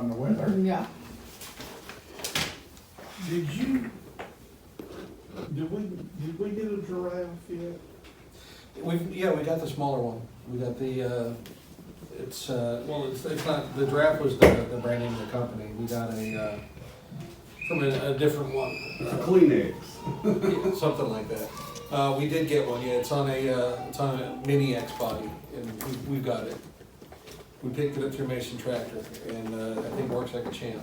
on the weather. Yeah. Did we get a giraffe yet? We got the smaller one. We got the, it's not, the giraffe was the brand name of the company. We got from a different one. Kleenex. Yeah, something like that. We did get one, yeah, it's on a mini X body, and we've got it. We picked it up through Mason Tractor, and I think it works like a champ.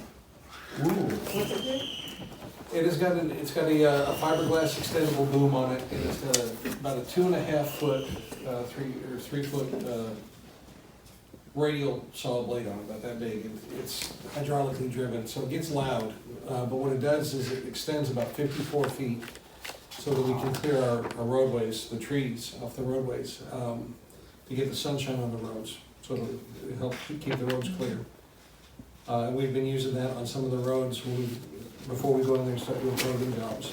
Ooh. What's it do? It's got a fiberglass extendable boom on it, and it's got about a 2.5 foot, 3 foot radial saw blade on it, about that big. And it's hydraulically driven, so it gets loud. But what it does is it extends about 54 feet, so that we can clear our roadways, the trees off the roadways, to get the sunshine on the roads. So it helps keep the roads clear. And we've been using that on some of the roads before we go in there and start doing paving jobs.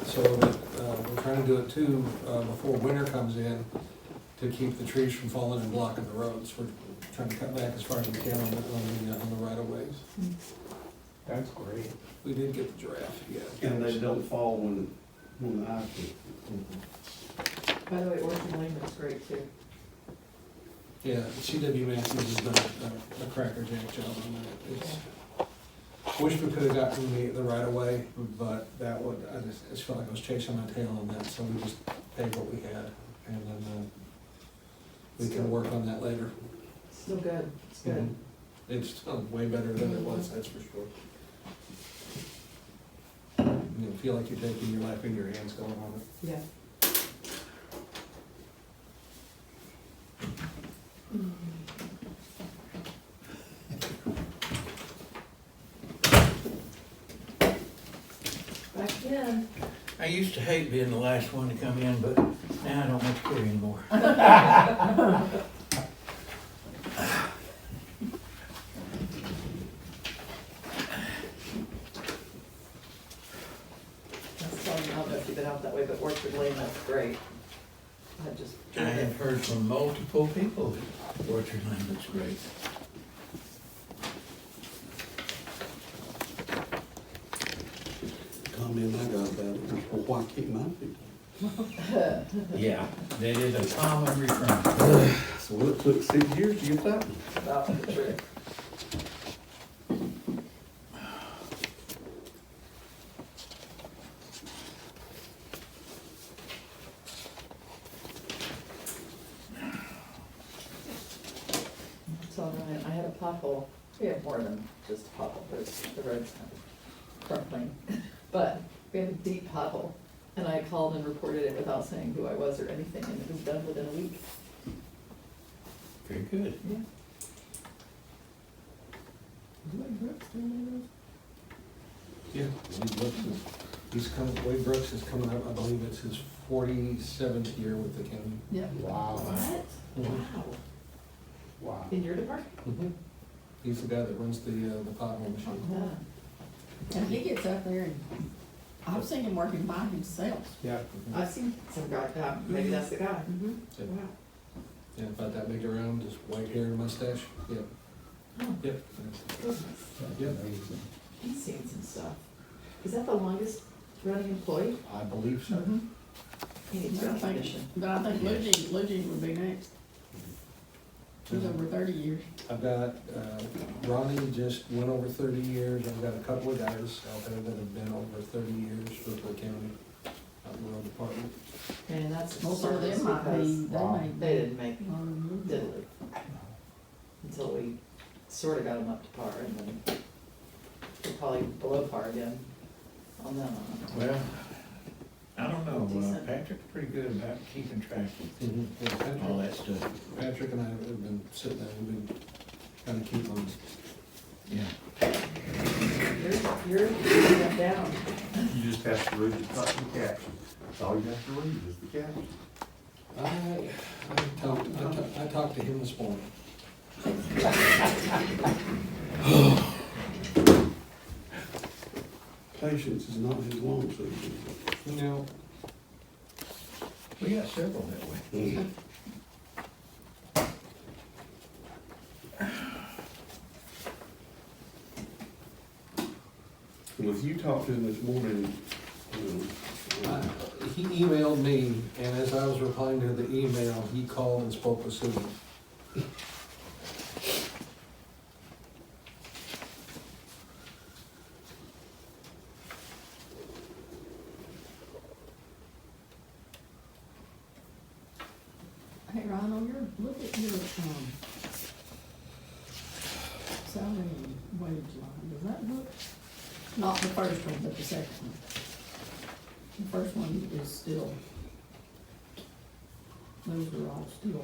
So we're trying to do it too, before winter comes in, to keep the trees from falling and blocking the roads. We're trying to cut back as far as we can on the right of ways. That's great. We did get the giraffe, yeah. And they don't fall when the ice hits. By the way, Orchard Lane looks great too. Yeah, CW Matthews has done a crackerjack job on that. It's, wish we could have gotten the right of way, but that would, I just felt like I was chasing my tail on that, so we just paid what we had, and then we can work on that later. Still good, it's good. It's way better than it was, that's for sure. You feel like you're taking your life in your hands going on it. Yeah. Back again. I used to hate being the last one to come in, but now I don't much care anymore. That's I don't know if you've been out that way, but Orchard Lane, that's great. I have heard from multiple people that Orchard Lane looks great. Comment I got about it, well, why can't mine be done? Yeah, that is a common refrain. So it took 6 years to get that one. About the truth. It's all right. I had a pothole. We have more than just a pothole, but the road's kind of crumbling. But we had a deep pothole, and I called and reported it without saying who I was or anything, and it was done within a week. Very good. Yeah. Yeah, Wade Brooks is coming up, I believe it's his 47th year with the county. Yeah. Wow. What? Mhm. Wow. Wow. In your department? Mhm. He's the guy that runs the pothole machine. Yeah. And he gets up there and I've seen him working by himself. Yeah. I've seen some guy, maybe that's the guy. Mm-hmm. Yeah. Wow. Yeah, about that big around, just white hair and mustache, yep, Oh, yep. goodness. Yep. He's seen some stuff. Is that the longest running employee? I believe so. He needs recognition. But I think Luigi would be next. He's over 30 years. I've got, Ronnie just went over 30 years, I've got a couple of guys out there that have been over 30 years for the county, out in the road department. And that's Most of them might be, because they didn't make Mm-hmm. diddly until we sort of got them up to par, and then we're probably below par again on them. Well, I don't know, Decent. Patrick's pretty good about keeping track of Yeah, all that stuff. Patrick and I have been sitting there, we've been kind of keep on, Yeah. You're getting them down. You just have to read the caption. That's all you have to read is the caption. I talked to him this morning. Patience is not his long suit. No. We got several that way. was you talked to him this morning, He emailed me, and as I was replying to the email, he called and spoke with Susan. Hey, Ryan, on your, look at your, salary and wage line, does that look, not the first one, but the second one? The first one is still, those are all still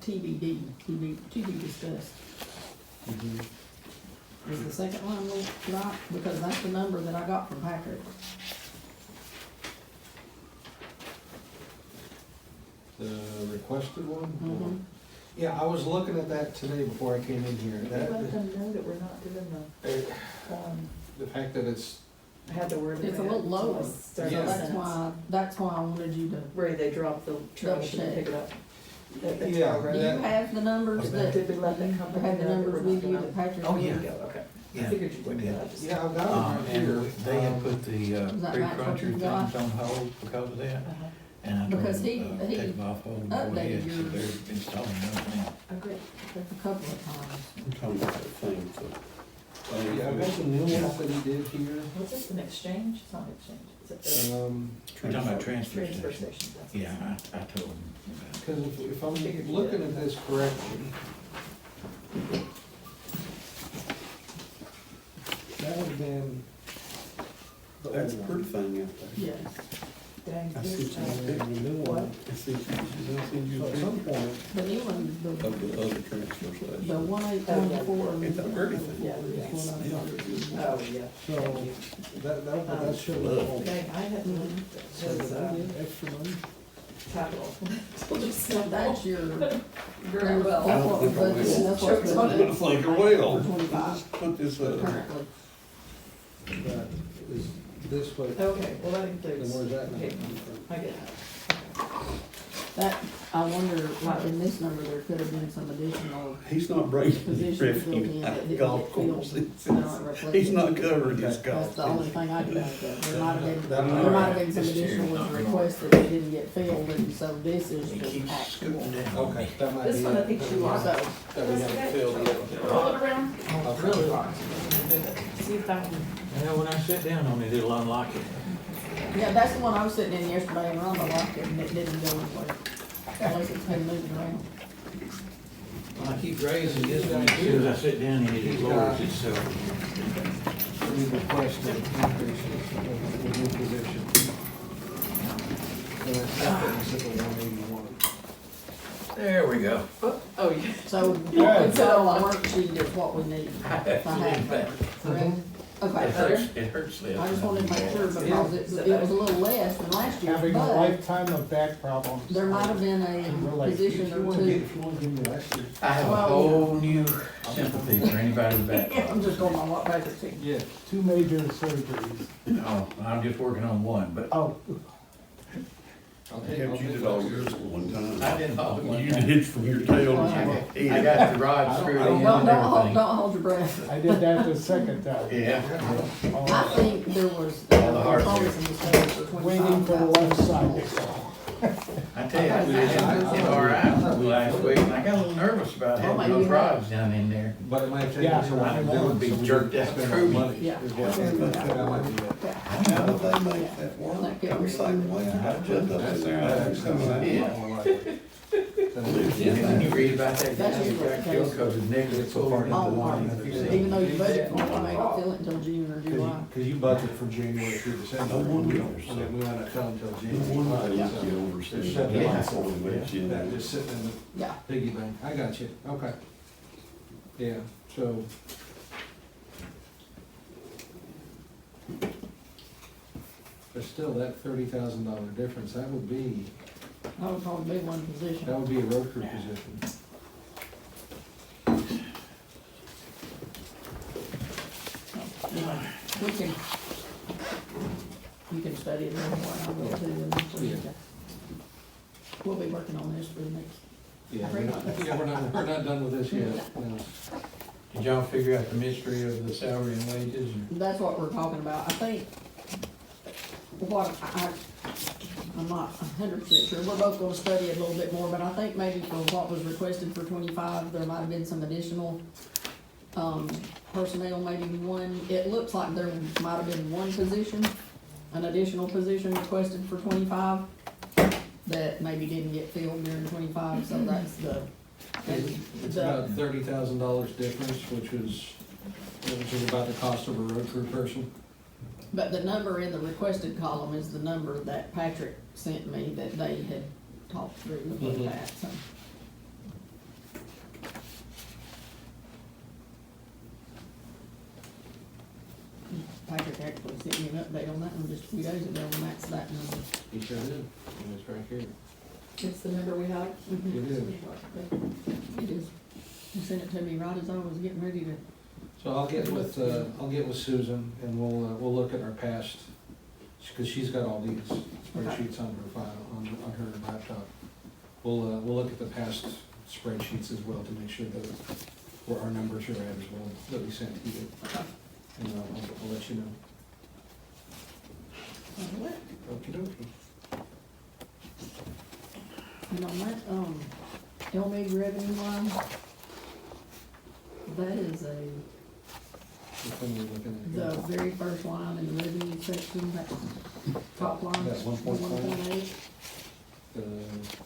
TBD, to be discussed. Is the second one look right? Because that's the number that I got from Patrick. The requested one? Mhm. Yeah, I was looking at that today before I came in here. We That, let them know that we're not doing the fact that it's, I had the word. It's a little lower, so Started that's why I wanted you to, where they drop the trash and check. pick it up. That's Yeah, all right. do you have the numbers that, Did we let that company have the know that numbers we're with not you gonna- that Patrick? Oh, There yeah. you go, okay. I Yeah, figured you we would, did. but I just. yeah, I've got it right here. And they had put the Does that match what pre-cruncher you got? things on hold because of that. Uh-huh. And I told Because them, he take them off hold and go updated ahead, so yours. they're installing those now. Oh, great. A couple of times. I'm talking about that thing, so. Yeah, I've got the new ones that he did here. What's this, an exchange? It's not an exchange. Is it the We're talking about transfer transfer station. station? That's Yeah, what I told them about it. Because if I'm looking at this correctly, that would have been. the That's a old pretty one. thing out there. Yes. Dang, I see this, what you're And the new What? one, I see pictures, I send you so a at some picture point, The new one, of the other transfer the station. 1824. It's a pretty thing. Yeah, is what I oh, yeah. so that should have. Dang, I had one that So says, did I get extra money? capital. So that's your. Very well. That's what we're budgeting, that's what's Jokes on budgeted It's like a whale. for 25 Just put this, currently. That is this way. Okay, well, that Then includes. where's that number Okay, come from? I get that. That, I wonder, like in this number, there could have been some additional he's not breaking positions built in revenue that out didn't of golf get filled. courses. They're not reflected. He's not covering his That's golf. the only thing I do know, that there might have been, That might there might have been some This chair's additional not ones gonna requested that didn't get filled, and so this is He just keeps actual. scooting down. Okay, that might be. This one I it. think you are. So, That we haven't filled yet. Roll it around. Okay. Really large. See if that one. Yeah, when I sit down on it, it'll unlock it. yeah, that's the one I was sitting in yesterday, and Rhonda locked it, and it didn't go anywhere, unless it's been moving around. When I keep raising this one, as soon as I sit down in it, it lowers itself. We requested increases of the new position. So that's definitely at the 181. There we go. Oh, yeah. So, it's all on worksheet is what we need. I have to lean back. Correct? It Okay, hurts less. I just wanted to make sure, because it was a little less than last year, Having a but lifetime of back problems. there might have been a position or two. If you want to give me last year. I have a Well, whole new sympathy for anybody with back I'm problems. just going on what Patrick said. Yeah. 2 major surgeries. Oh, I'm just working on one, but Oh, I'll I take helped you did all yours at one time. I did all at one You time. did from your tail to Well, your I head. got the rod screwed in and everything. Don't hold your breath. I did that the second time. Yeah. I think there was, All the hard probably work. some mistakes for 25. Waiting for the left side. I tell you, we did MRI last week, and I got a little nervous about having maybe those you rods down in there. But it might take Yeah, us a while to do I it. would be so we jerked can out spend through our me. money, Yeah. is what I think. That might be it. How did they make that work? I'm the same way. I jumped up in there, I was coming out. Yeah. More likely. And when you read about that guy That's who usually got the killed case. because his neck was pulled into the Oh, line. even though you budget for it, I may not feel it until June or July. Because you budget from January through December. No wonder. And then we might not tell until No January. wonder they So let you oversee there's it. seven Yeah. months Only let you that know. just sitting in the Yeah, piggy bank. I got you. Okay. Yeah, so. There's still that $30,000 difference. That would be that would probably be one position. a road crew position. Anyway, we can, you can study it more, I will too, and we'll be working on this for the next. Yeah, we're not done with this yet. No. Did y'all figure out the mystery of the salary and wages? That's what we're talking about. I think what I'm not 100% sure. We're both gonna study it a little bit more, but I think maybe for what was requested for 25, there might have been some additional, personnel, maybe one. It looks like there might have been one position, an additional position requested for 25 that maybe didn't get filled during 25, so that's It's about $30,000 difference, which is about the cost of a road crew person. But the number in the requested column is the number that Patrick sent me that they had talked through and looked Mhm. at, so. Patrick actually sent me an update on that one just a few days ago, and that's that number. He sure did, and it's right here. It's the number we have. It is. It is. He sent it to me right as I was getting ready to. So I'll get with Susan, and we'll look at our past, because she's got all these spreadsheets on her file, on her laptop. We'll look at the past spreadsheets as well to make sure that where our numbers are at as well, that we sent to you. And I'll let you know. Okey dokey. And on that, LMIG revenue line, that is Which one are we looking at the here? very first line in the revenue section, that top line. That 1.5? 1.8.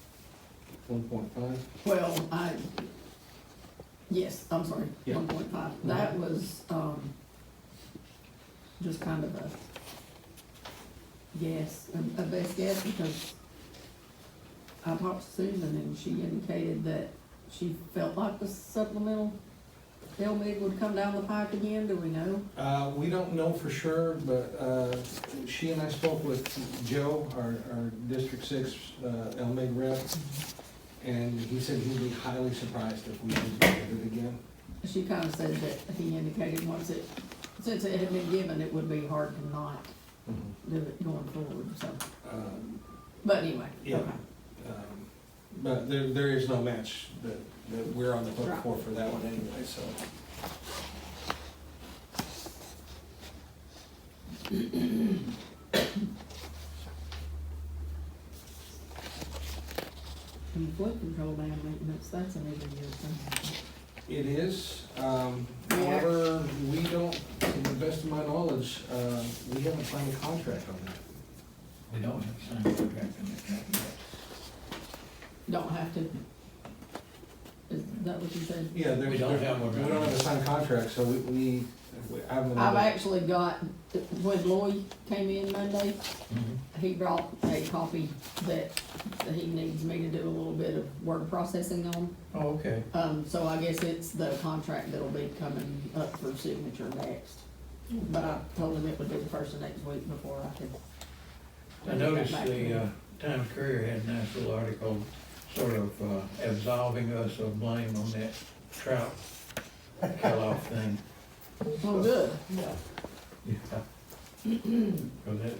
1.5? Well, yes, I'm sorry, Yeah. 1.5. That was, just kind of a guess, a best guess, because I talked to Susan and she indicated that she felt like the supplemental LMIG would come down the pike again. Do we know? We don't know for sure, but she and I spoke with Joe, our District 6 LMIG rep, and he said he'd be highly surprised if we didn't get it again. She kind of said that he indicated since it had been given, it would be hard to not do it going forward, so. But anyway, Yeah. okay. But there is no match that we're on the hook Right. for that one anyway, so. And flood control dam maintenance, that's an every year thing. It is, however, we don't, to the best of my knowledge, we haven't signed a contract on that. We don't have a signed contract in that yet. Don't have to. Is that what you said? Yeah, We don't have one. We don't have a signed contract, so we haven't. been I've able- actually got, when Lloyd came in Monday, Mhm. he brought a copy that he needs me to do a little bit of word processing on. Oh, okay. So I guess it's the contract that'll be coming up for signature next. But I told him it would be the first of next week before I could. I noticed the Times Courier had a nice little article sort of absolving us of blame on that trout kill-off thing. Oh, good. Yeah. Because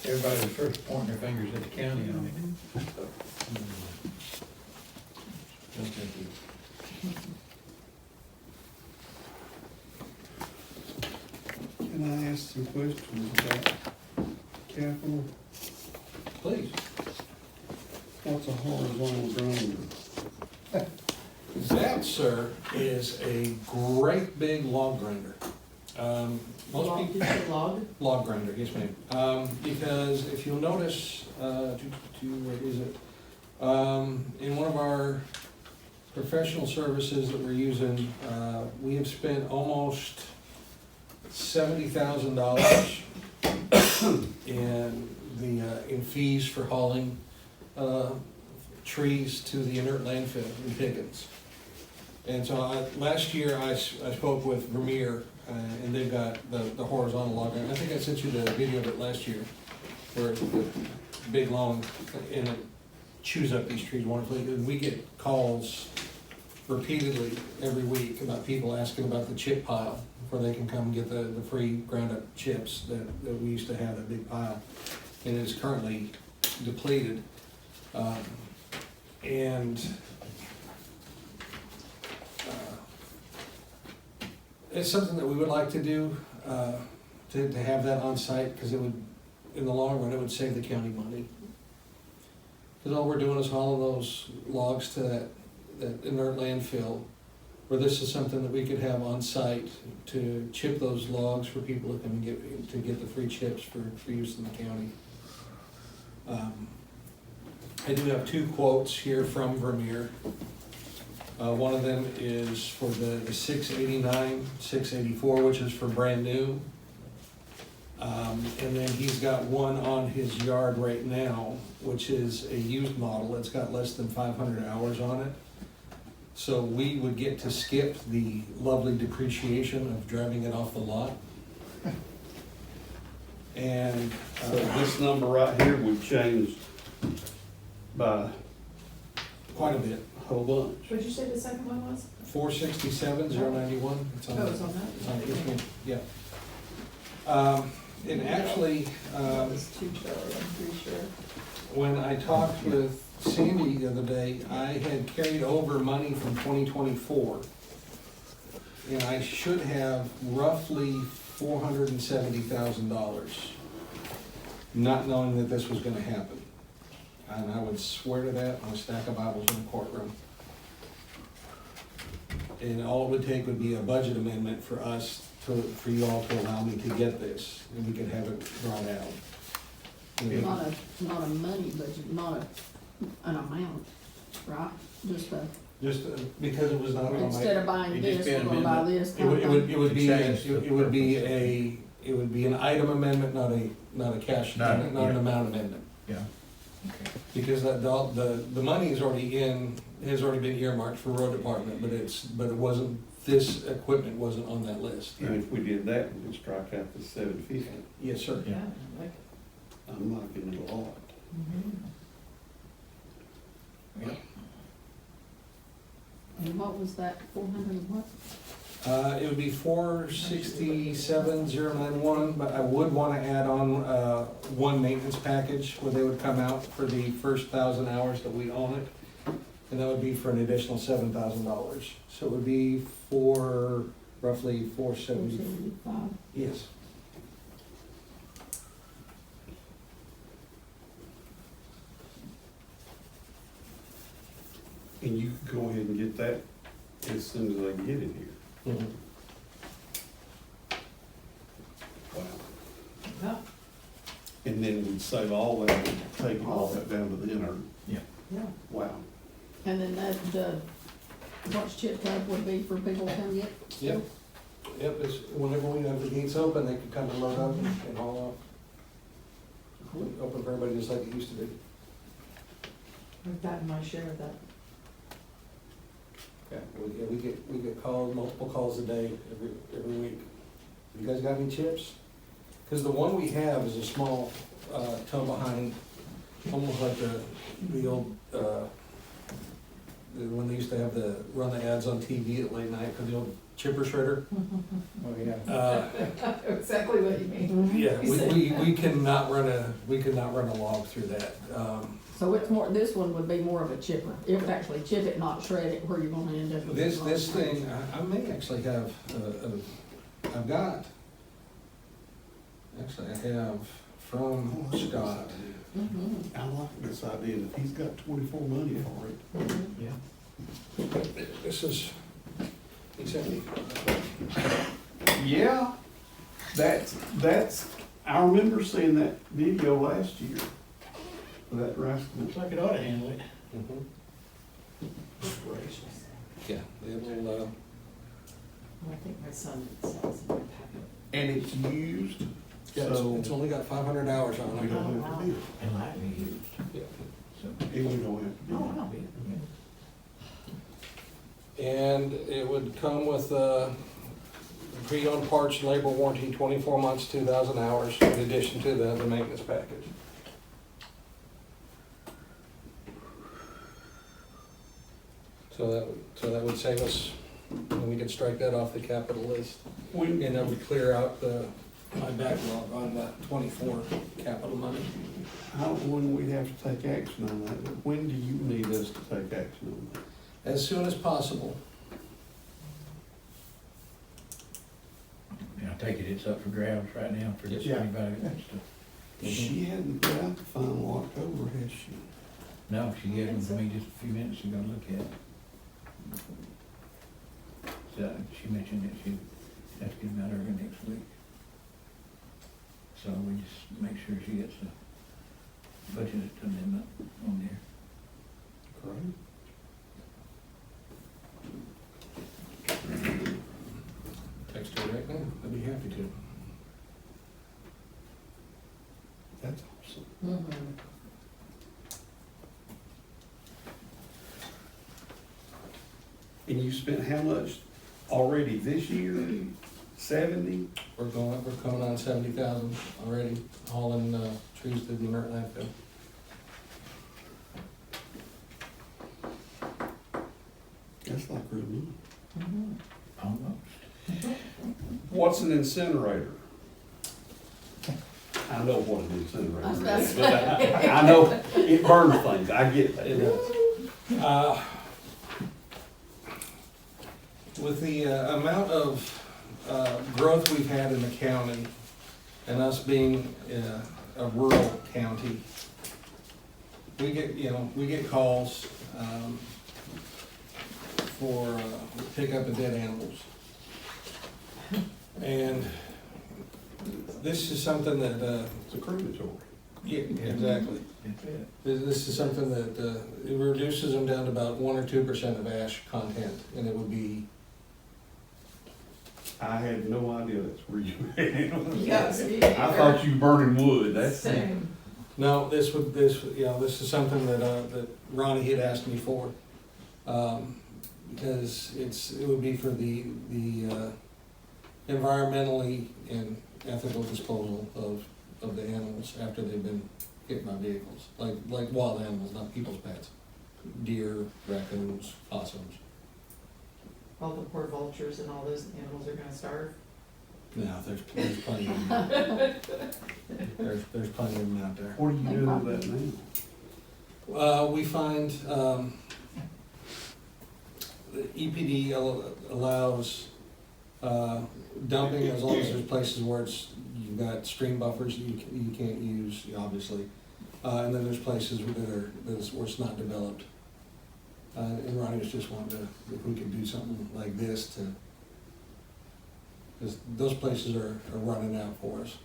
everybody was first pointing their fingers at the county on it. Can I ask some questions about capital? Please. What's a horizontal grinder? That, sir, is a great big log grinder. Most people. Just a log? Log grinder, yes ma'am. Because if you'll notice, where is it? In one of our professional services that we're using, we have spent almost $70,000 in fees for hauling trees to the inert landfill in Pickens. And so last year I spoke with Vermeer, and they've got the horizontal log grinder. I think I sent you the video of it last year, where it's big, long, and it chews up these trees wonderfully. And we get calls repeatedly every week about people asking about the chip pile, where they can come get the free ground up chips that we used to have, that big pile. And it's currently depleted. It's something that we would like to do, to have that on site, because it would, in the long run, it would save the county money. Because all we're doing is hauling those logs to that inert landfill, where this is something that we could have on site to chip those logs for people to come and get the free chips for use in the county. I do have 2 quotes here from Vermeer. One of them is for the 689, 684, which is for brand new. And then he's got one on his yard right now, which is a used model. It's got less than 500 hours on it. So we would get to skip the lovely depreciation of driving it off the lot. And So this number right here, we've changed by quite a bit. a whole bunch. What'd you say the second one was? 467,091. It's on Oh, it's on that? It's on this one, yeah. And actually, That was too Charlie, I'm pretty sure. when I talked with Sandy the other day, I had carried over money from 2024. And I should have roughly $470,000, not knowing that this was gonna happen. And I would swear to that on a stack of Bibles in the courtroom. And all it would take would be a budget amendment for us for you all to allow me to get this, and we could have it drawn out. Not a money budget, not an amount, right? Just a, Just because it was not on my. instead of buying It this, just be an we're gonna buy amendment. this It kind would, of it would, thing. it would be, Change the it would be an item amendment, not a cash, not No, an yeah. amount amendment. Yeah. Okay. Because the money is already has already been earmarked for road department, but it wasn't, this equipment wasn't on that list. And if we did that, we'd strike out the 750. Yes, sir. Yeah, like, I'm liking it a lot. Yeah. And what was that, 400 and what? It would be 467,091, but I would wanna add on, one maintenance package where they would come out for the first 1,000 hours that we own it. And that would be for an additional $7,000. So it would be roughly 470. 475. Yes. And you could go ahead and get that as soon as they get in here. Mhm. Wow. yeah, And then we'd save all that, take all that down to the inner. yeah. Wow. And then the watch chip tub would be for people to come get? Yep. Yep, it's, whenever we have the gates open, they can come and load up and haul off. Open for everybody just like it used to be. I've gotten my share of that. Yeah, we get calls, multiple calls a day, every week. You guys got any chips? Cause the one we have is a small, tow behind, almost like the old, when they used to have run the ads on TV at late night for the old chipper shredder. Oh, yeah. Exactly what you mean. Yeah, we cannot run a log through that. So it's more, this one would be more of a chipper. It would actually chip it, not shred it, where you're gonna end up with. This thing, I may actually have, I've got, actually I have from Scott. Mhm. I like this idea, that he's got 24 money for it. Yeah. This is, he sent me. Yeah, that's, I remember seeing that video last year. That rascal. Looks like it ought to handle it. Yeah, they have a little, I think my son sells in my packet. And it's used, yeah, so. it's only got 500 hours on We it. don't have to do And lightly used. Yeah. So. it. And we don't have to do Oh, it. I'll be, yeah. And it would come with pre-owned parts, labor warranty, 24 months, 2,000 hours, in addition to the maintenance package. So that would save us, and we could strike that off the capital list. When, And that would clear out my backlog on the 24 capital money. when we have to take action on that, but when do you need us to take action on that? As soon as possible. take it, it's up for grabs right now for just Yeah. anybody that wants to. She hadn't put out the final October, has she? No, she gave them to me just a few minutes ago to look at. So she mentioned that she'd have to get them out early next week. So we just make sure she gets a budget amendment on there. Correct. Text her right now, I'd be happy to. That's awesome. Mm-hmm. And you spent how much already this year? 70? We're coming on 70,000 already, hauling, trees to the Mert landfill. That's like real money. Mm-hmm. Almost. What's an incinerator? I know what an incinerator I was is, about to but say. I know it burns things, I get that. With the amount of growth we've had in the county, and us being a rural county, we get calls for pickup of dead animals. And this is something that, It's a crematory. yeah, exactly. That's it. This is something that, it reduces them down to about 1 or 2% of ash content, and it would be, I had no idea that's where you Yes. I thought you burning wood, that's. Same. no, this is something that, that Ronnie had asked me for. Because it would be for the environmentally and ethical disposal of the animals after they've been hit by vehicles, like wild animals, not people's pets. Deer, raccoons, possums. All the poor vultures and all those animals are gonna starve. No, there's plenty of them. There's plenty of them out there. What are you doing with that now? We find, the EPD allows, dumping as long as there's places where you've got stream buffers that you can't use, obviously. And then there's places where it's not developed. And Ronnie was just wanting to, if we could do something like this because those places are running out for us.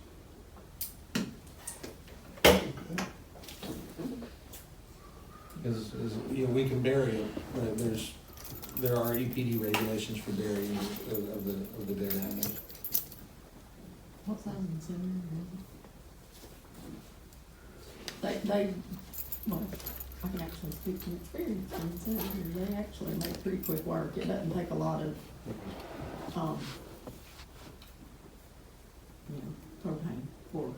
Because, we can bury them, but there are EPD regulations for burying of the dead animals. What size incinerator is it? They, well, I can actually speak from experience in incinerators, they actually make pretty quick work, it doesn't take a lot of, propane or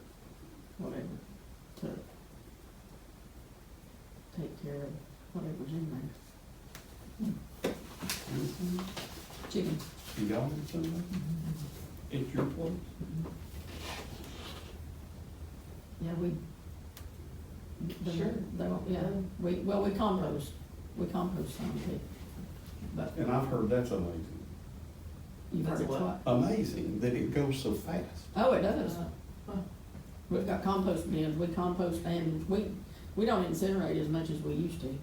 whatever to take care of whatever's in there. Chicken. You got it somewhere? At your place? Yeah, Sure. They won't, yeah, we compost some too. But And I've heard that's amazing. you've heard That's it's what? what? Amazing that it goes so fast. Oh, it does. Huh. We've got compost bins, we compost, and we don't incinerate as much as we used to.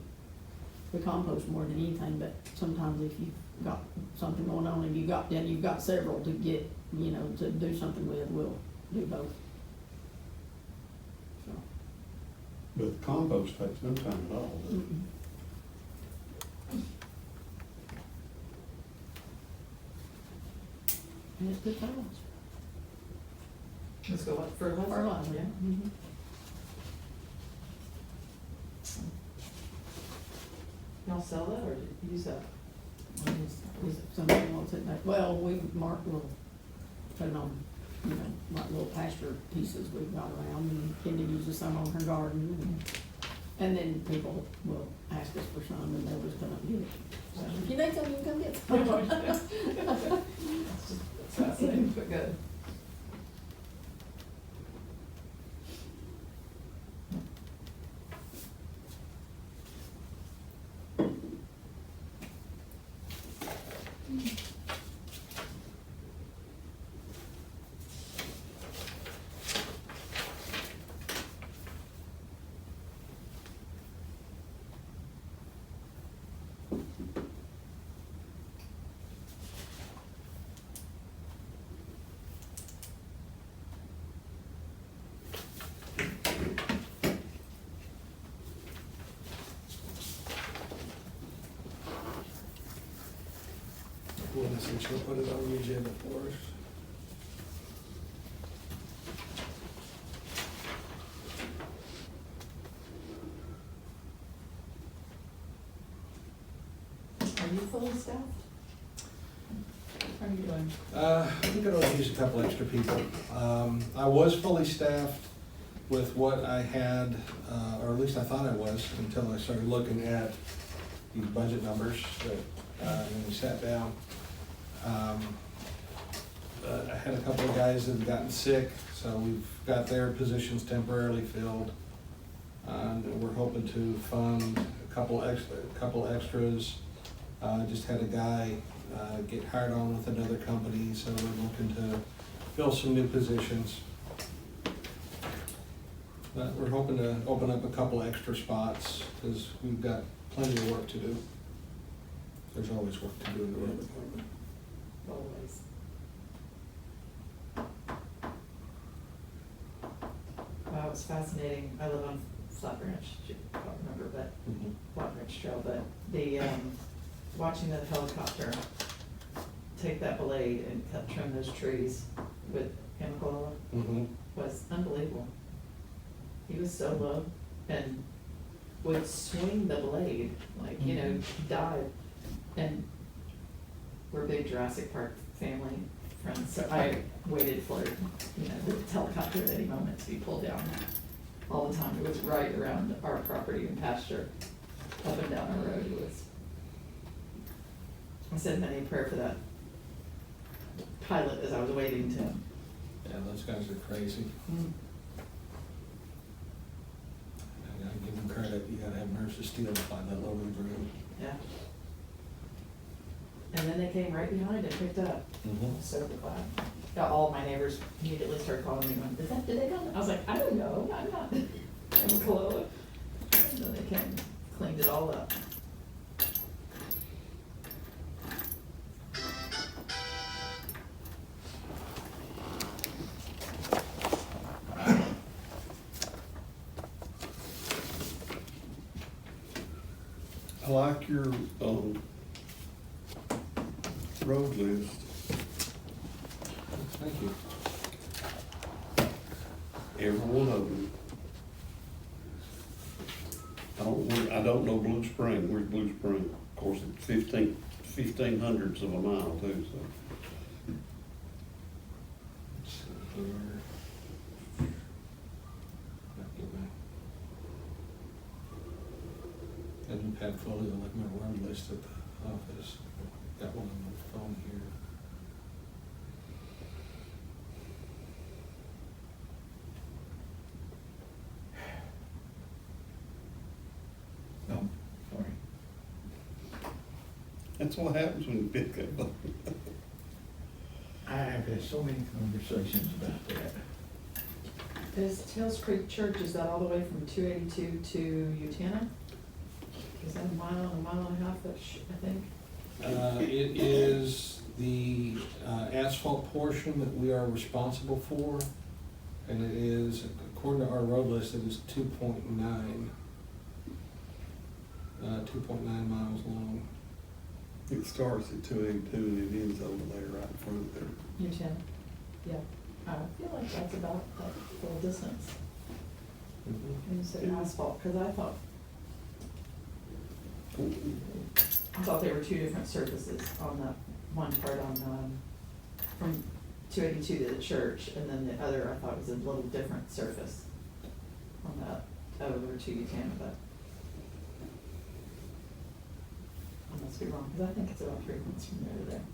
We compost more than anything, but sometimes if you've got something going on and you've got several to get, to do something with, we'll do both. So. But the compost takes no time at all, does it? Mm-mm. And it's good fertilizer. Let's go up fertilizer. Fertilizer, Yeah. Mhm. Y'all sell that or use that? Is somebody wants it back, well, Mark will put it on, like little pasture pieces we've got around, and Kendi uses some on her garden, and then people will ask us for some, and they'll just come up and get it. So, if you need some, you can come get some. That's fascinating, but good. Linda said she'll put it on the agenda for us. Are you fully staffed? How are you doing? I think I'd always use a couple extra people. I was fully staffed with what I had, or at least I thought I was, until I started looking at these budget numbers that, when we sat down. I had a couple of guys that had gotten sick, so we've got their positions temporarily filled. And we're hoping to fund a couple extras. Just had a guy get hired on with another company, so we're looking to fill some new positions. But we're hoping to open up a couple extra spots, because we've got plenty of work to do. There's always work to do in the road department. Always. Wow, it was fascinating. I live on Flat Branch, you don't remember, but Flat Branch Trail, but the, watching that helicopter take that blade and trim those trees with chemical was unbelievable. He was so low and would swing the blade, like, you know, dive. And we're a big Jurassic Park family friends, so I waited for, you know, the helicopter at any moment to be pulled down all the time. It was right around our property and pasture, up and down our road. It was, I said many a prayer for that pilot as I was waiting to. Yeah, those guys are crazy. I gotta give them credit, you gotta have nerves of steel to find that low to the ground. Yeah. And then they came right behind and picked up. I was so glad. Got all my neighbors immediately started calling me, going, did they come? I was like, I don't know, I'm not. I'm close. And then they came, cleaned it all up. I like your, road list. Thank you. Every one of them. I don't know Blue Spring. Where's Blue Spring? Of course, it's 15 hundredths of a mile too, so. Let's see here. Go back. Hadn't had fully like my word list at the office. Got one on the phone here. No, sorry. That's what happens when you pick up. I've had so many conversations about that. Is Tails Creek Church, is that all the way from 282 to Utana? Is that a mile and a half-ish, I think? It is the asphalt portion that we are responsible for, and it is, according to our road list, it is 2.9 miles long. It starts at 282 and it ends over there right in front of there. Utana, yeah. I feel like that's about that full distance. And you said asphalt, because I thought there were two different surfaces on that one part on, from 282 to the church, and then the other I thought was a little different surface on that over to Utana, but I must be wrong, because I think it's about 3 months from there to there.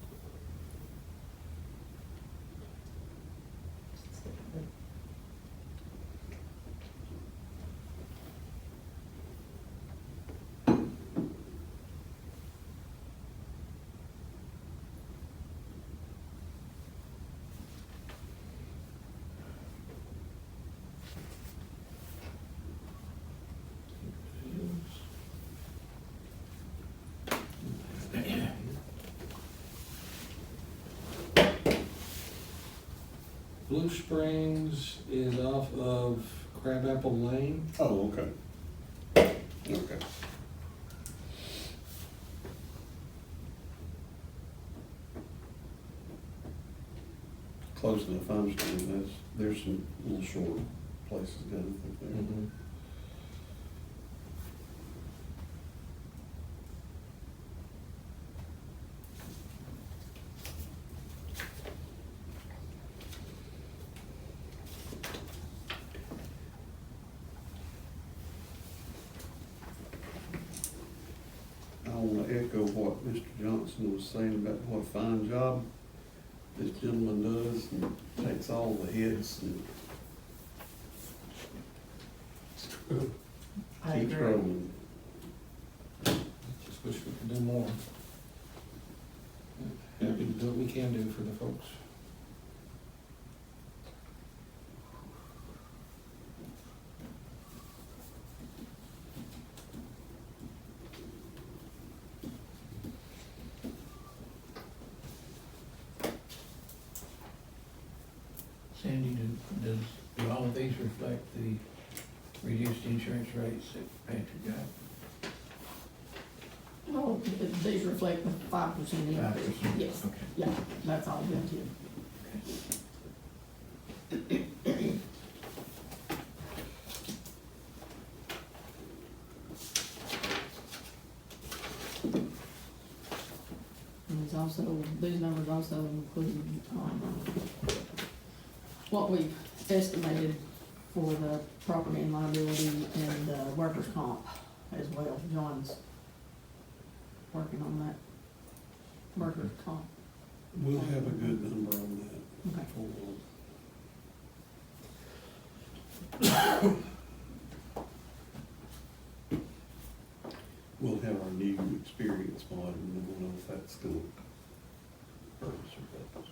Blue Springs is off of Crabapple Lane. Oh, okay. Okay. close enough, I understand, there's some little short places down there. Mhm. I want to echo what Mr. Johnson was saying about what a fine job this gentleman does and takes all the hits and I keeps agree. rolling. Just wish we could do more. Happy to do what we can do for the folks. Sandy, do all of these reflect the reduced insurance rates that Patrick got? Well, these reflect the 5% increase. 5%? Yes, Okay. yeah, that's all built in. And it's also, these numbers also include, what we've estimated for the property and liability and, workers' comp as well. John's working on that workers' comp. We'll have a good number on that. Okay. before long. We'll have our new experience model, and we'll know if that's gonna hurt us or help us.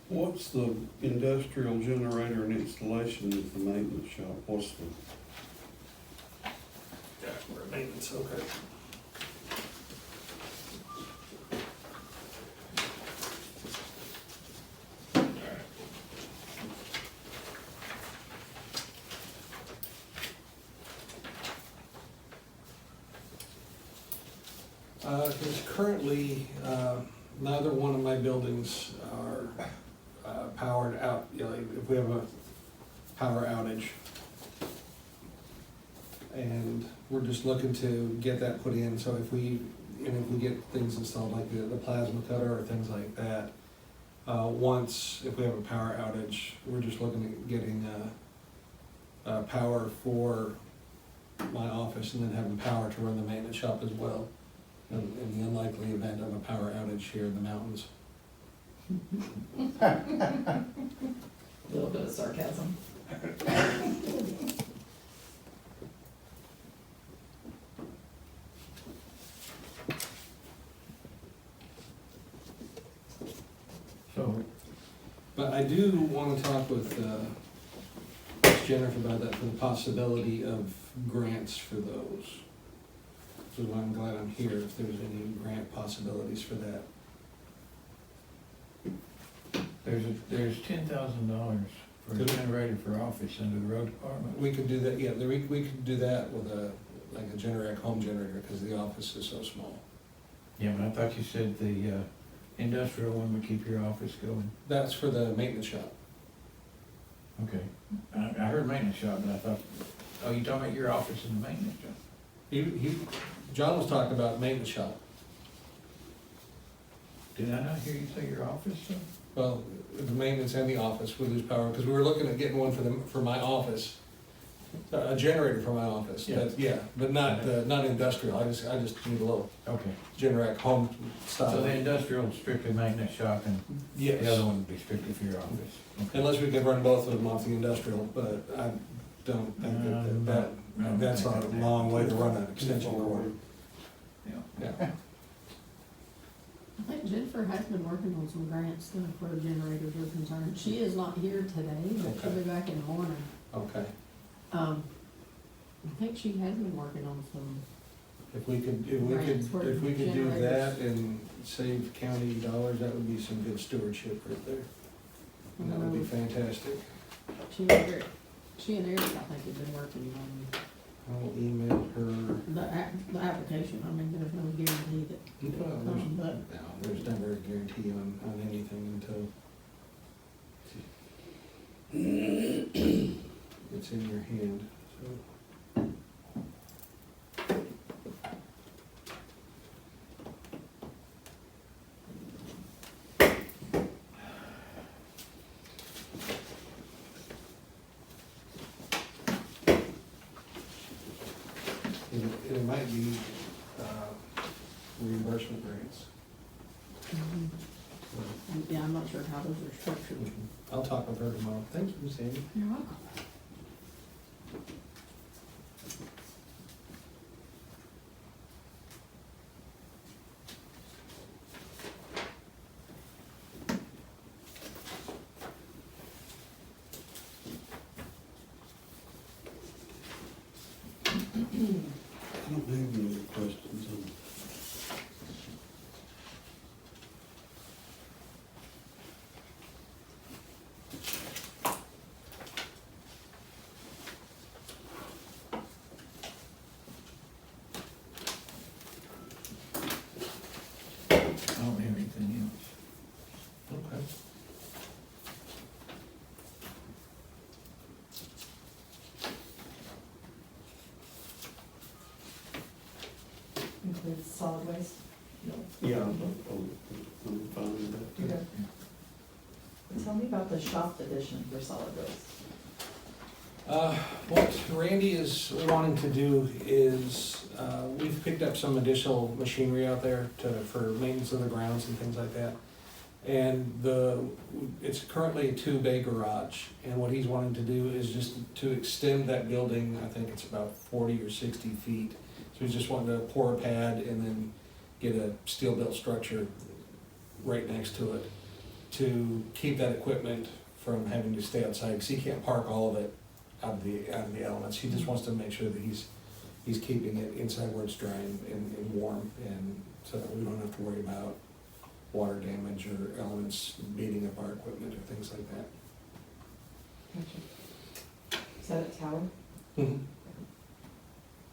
What's the industrial generator and installation at the maintenance shop? What's the, Yeah, we're at maintenance, okay. Because currently, neither one of my buildings are powered out, you know, if we have a power outage. And we're just looking to get that put in, so if we get things installed like the plasma cutter or things like that, if we have a power outage, we're just looking at getting power for my office and then having power to run the maintenance shop as well, in the unlikely event of a power outage here in the mountains. A little bit of sarcasm. So, But I do want to talk with Jennifer about that, for the possibility of grants for those. So I'm glad I'm here, if there's any grant possibilities for that. there's $10,000 for a Good. generator for office under the road department. We could do that, yeah, we could do that with a generic home generator, because the office is so small. Yeah, but I thought you said the industrial one would keep your office going. That's for the maintenance shop. Okay. I heard maintenance shop, but I thought, oh, you talking about your office in the maintenance shop? John was talking about maintenance shop. Did I not hear you say your office, sir? Well, the maintenance and the office would lose power, because we were looking at getting one for my office. A generator for my office, Yeah. but not industrial, I just need a little Okay. Generac home So the style. industrial strictly maintenance shop and the other Yes, one would be strictly for your office? Okay. unless we could run both of them off the industrial, but I don't think that's a long way to run an extension cord. Yeah. Yeah. I think Jennifer has been working on some grants stuff where generators are concerned. She is not here today, but she'll be back in the morning. Okay, I think she has been working on some, if we could do Generators. that and save county dollars, that would be some good stewardship right there. And that would be fantastic. she and Eric, I think, have been working on I'll email her. the application. I mean, there's no guarantee that it'll Well, come, but No, there's never a guarantee on anything until it's in your hand, so. It might be reimbursement grants. yeah, I'm not sure how those are structured. I'll talk with her tomorrow. Thank you, Sandy. You're welcome. I don't have any other questions on I don't have anything else. Okay. Includes solid waste? No. Yeah, I'm fine with that. Okay. Tell me about the shop division for solid waste. What Randy is wanting to do is, we've picked up some additional machinery out there for maintenance of the grounds and things like that. And it's currently a two-bay garage, and what he's wanting to do is just to extend that building. I think it's about 40 or 60 feet. So he's just wanting to pour a pad and then get a steel-built structure right next to it to keep that equipment from having to stay outside, because he can't park all of it out of the elements. He just wants to make sure that he's keeping it inside where it's dry and warm, and so that we don't have to worry about water damage or elements beating up our equipment or things like that. Gotcha. Is that a tower?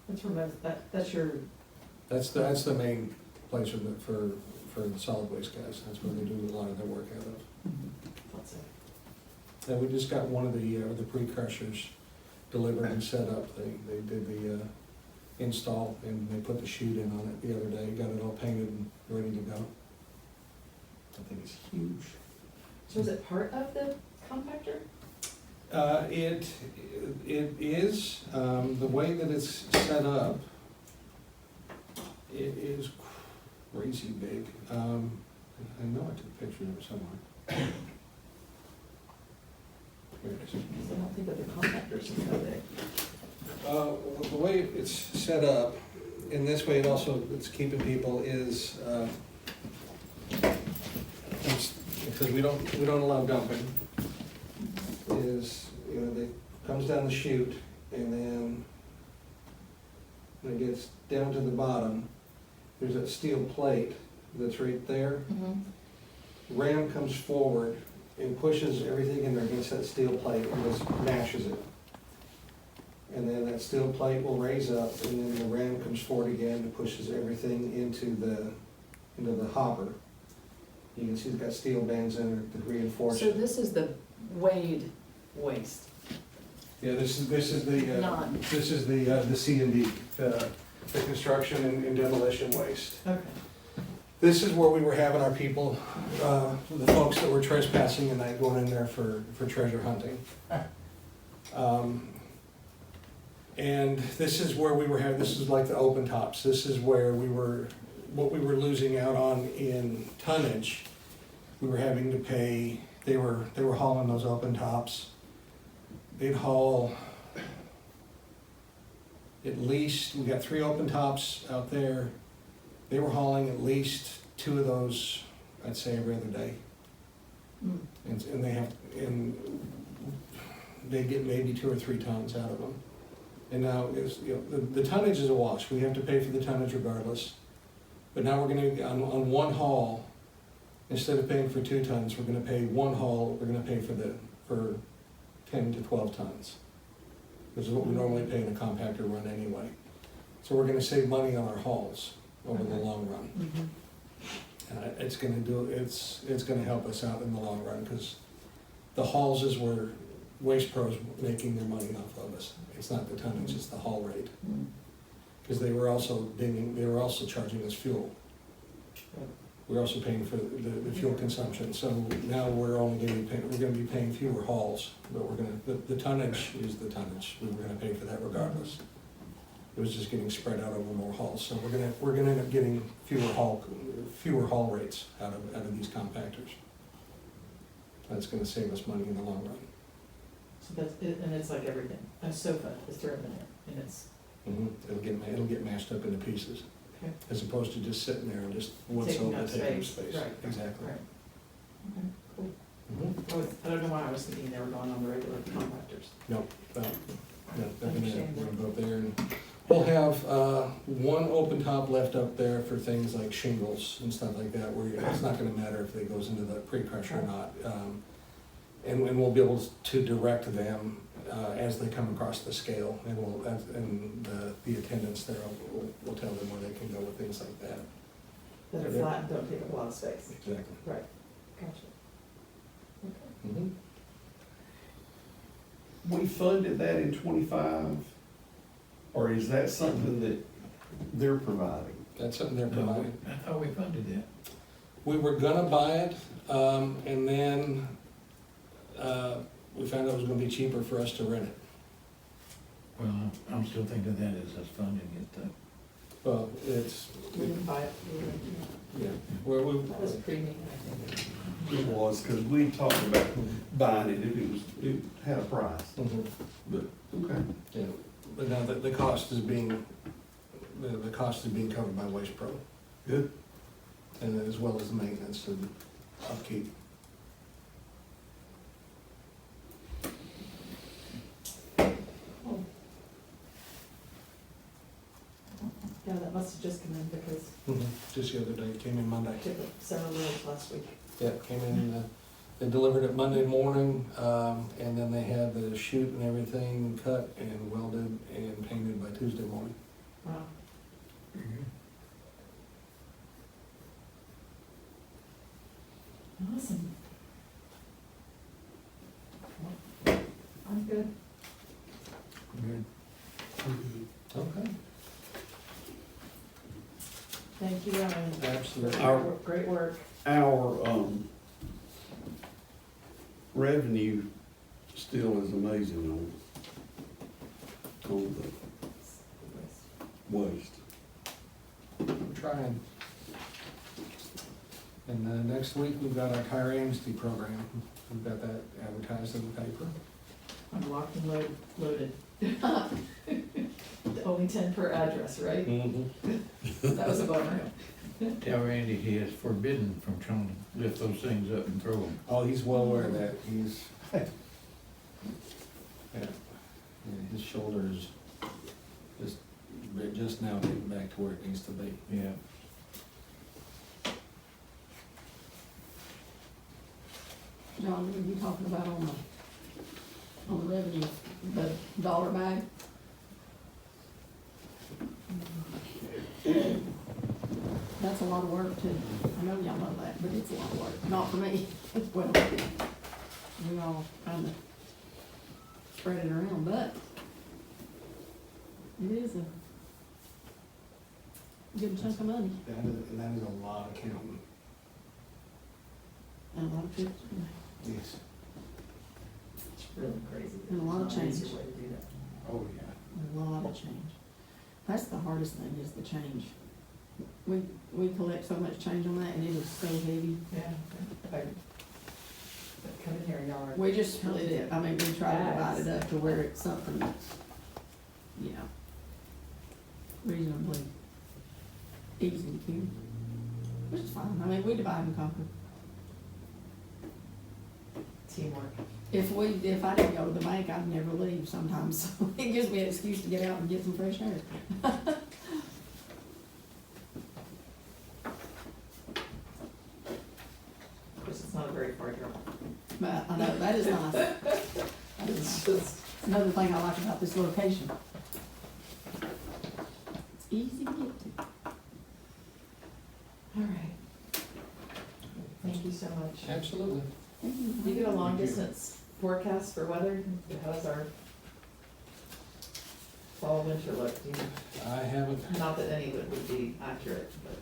That's remote, that's your, That's the main place for the solid waste guys. That's where they do a lot of their work out of. what's it? And we just got one of the pre-crushers delivered and set up. They did the install and they put the chute in on it the other day, got it all painted and ready to go. I think it's huge. So is it part of the compactor? It is, the way that it's set up, it is crazy big. I know I took a picture of it somewhere. Here it is. Because I don't think of the compactors as that big. The way it's set up, in this way it's keeping people is, because we don't allow dumping, is, it comes down the chute, and then when it gets down to the bottom, there's that steel plate that's right there. Ram comes forward and pushes everything in there against that steel plate and just mashes it. And then that steel plate will raise up, and then the ram comes forward again and pushes everything into the hopper. You can see it's got steel bands in it to reinforce So it. this is the weighed waste? Yeah, this is the Not- the C&D, the construction and demolition waste. Okay. This is where we were having our people, the folks that were trespassing and that going in there for treasure hunting. And this is where we were having, this is like the open tops, this is where what we were losing out on in tonnage. We were having to pay, they were hauling those open tops. They'd haul at least, we got 3 open tops out there. They were hauling at least 2 of those, I'd say, every other day. Mm. And they get maybe 2 or 3 tons out of them. And now, the tonnage is a wash, we have to pay for the tonnage regardless. But now we're gonna, on one haul, instead of paying for 2 tons, we're gonna pay one haul, we're gonna pay for 10 to 12 tons. Which is what we normally pay in a compactor run anyway. So we're gonna save money on our hauls over the long run. Mhm. And it's gonna help us out in the long run, because the hauls is where Waste Pro's making their money off of us. It's not the tonnage, it's the haul rate. Mm. Because they were also charging us fuel. We're also paying for the fuel consumption, so now we're gonna be paying fewer hauls, but the tonnage is the tonnage, we were gonna pay for that regardless. It was just getting spread out over more hauls, so we're gonna end up getting fewer haul rates out of these compactors. That's gonna save us money in the long run. So that's, and it's like everything, a sofa is thrown in there, and it's, It'll get mashed up into pieces, okay, as opposed to just sitting there and just one Taking sofa up taking space, space. right, Exactly. right. Okay, cool. Mhm. I don't know why I was thinking they were going on the regular compactors. No, they're gonna Understandable. go up there, and we'll have, 1 open top left up there for things like shingles and stuff like that, where it's not gonna matter if it goes into the pre-crusher or not. And we'll be able to direct them, as they come across the scale, and the attendants there will tell them where they can go with things like that. That are flat and don't take up a lot of space. Exactly. Right, gotcha. Okay. Mhm. We funded that in 25, or is that something that they're providing? That's something they're No, providing. I thought we funded that. We were gonna buy it, and then, we found out it was gonna be cheaper for us to rent it. Well, I'm still thinking that is us funding it, Well, it's, We didn't buy it, we didn't, yeah, well, that was pre-meeting, I think. It was, because we talked about buying it if it had a price, mhm, but, okay. yeah, but now the cost is being covered by Waste Pro, Good. and as well as the maintenance and upkeep. Oh. Yeah, that must have just come in because Just the other day, it came in Monday. I took several loads last week. Yeah, it came in, they delivered it Monday morning, and then they had the chute and everything cut and welded and painted by Tuesday morning. Wow. Awesome. I'm good. Good. Okay. Thank you, Ryan. Absolutely. Great work. Our, revenue still is amazing on the waste. I'm trying. And next week, we've got our tire amnesty program. We've got that advertised in the paper. I'm locked and loaded. Only 10 per address, right? That was a bummer. Tell Randy he is forbidden from trying to lift those things up and throw them. Oh, he's well aware of that. He's, yeah, his shoulder is just now getting back to where it needs to be. Yeah. John, what are you talking about on the revenue, the dollar bag? That's a lot of work too. I know y'all know that, but it's a lot of work. Not for me. Well, we all kind of spread it around, but it is a good chunk of money, And that is a lot of counting. and a lot of trips, Yes. It's really crazy. And a lot of There's no easier change. way to do that. Oh, yeah. a lot of change. That's the hardest thing, is the change. We collect so much change on that, and it is so heavy. Yeah. Come in here, y'all are. We just split it, I mean, we try to divide it up to where it's something that's, you know, reasonably easy to do, which is fine, I mean, we divide and conquer. Teamwork. If I didn't go to the bank, I'd never leave sometimes, so it gives me an excuse to get out and get some fresh air. Which is not a very far drive. But I know, that is nice. That is It's nice. just, Another thing I like about this location. It's easy to get to. all right. Thank you so much. Absolutely. You get a long distance forecast for weather? How's our fall, winter look? Do you- I haven't, Not that any of it would be accurate, but.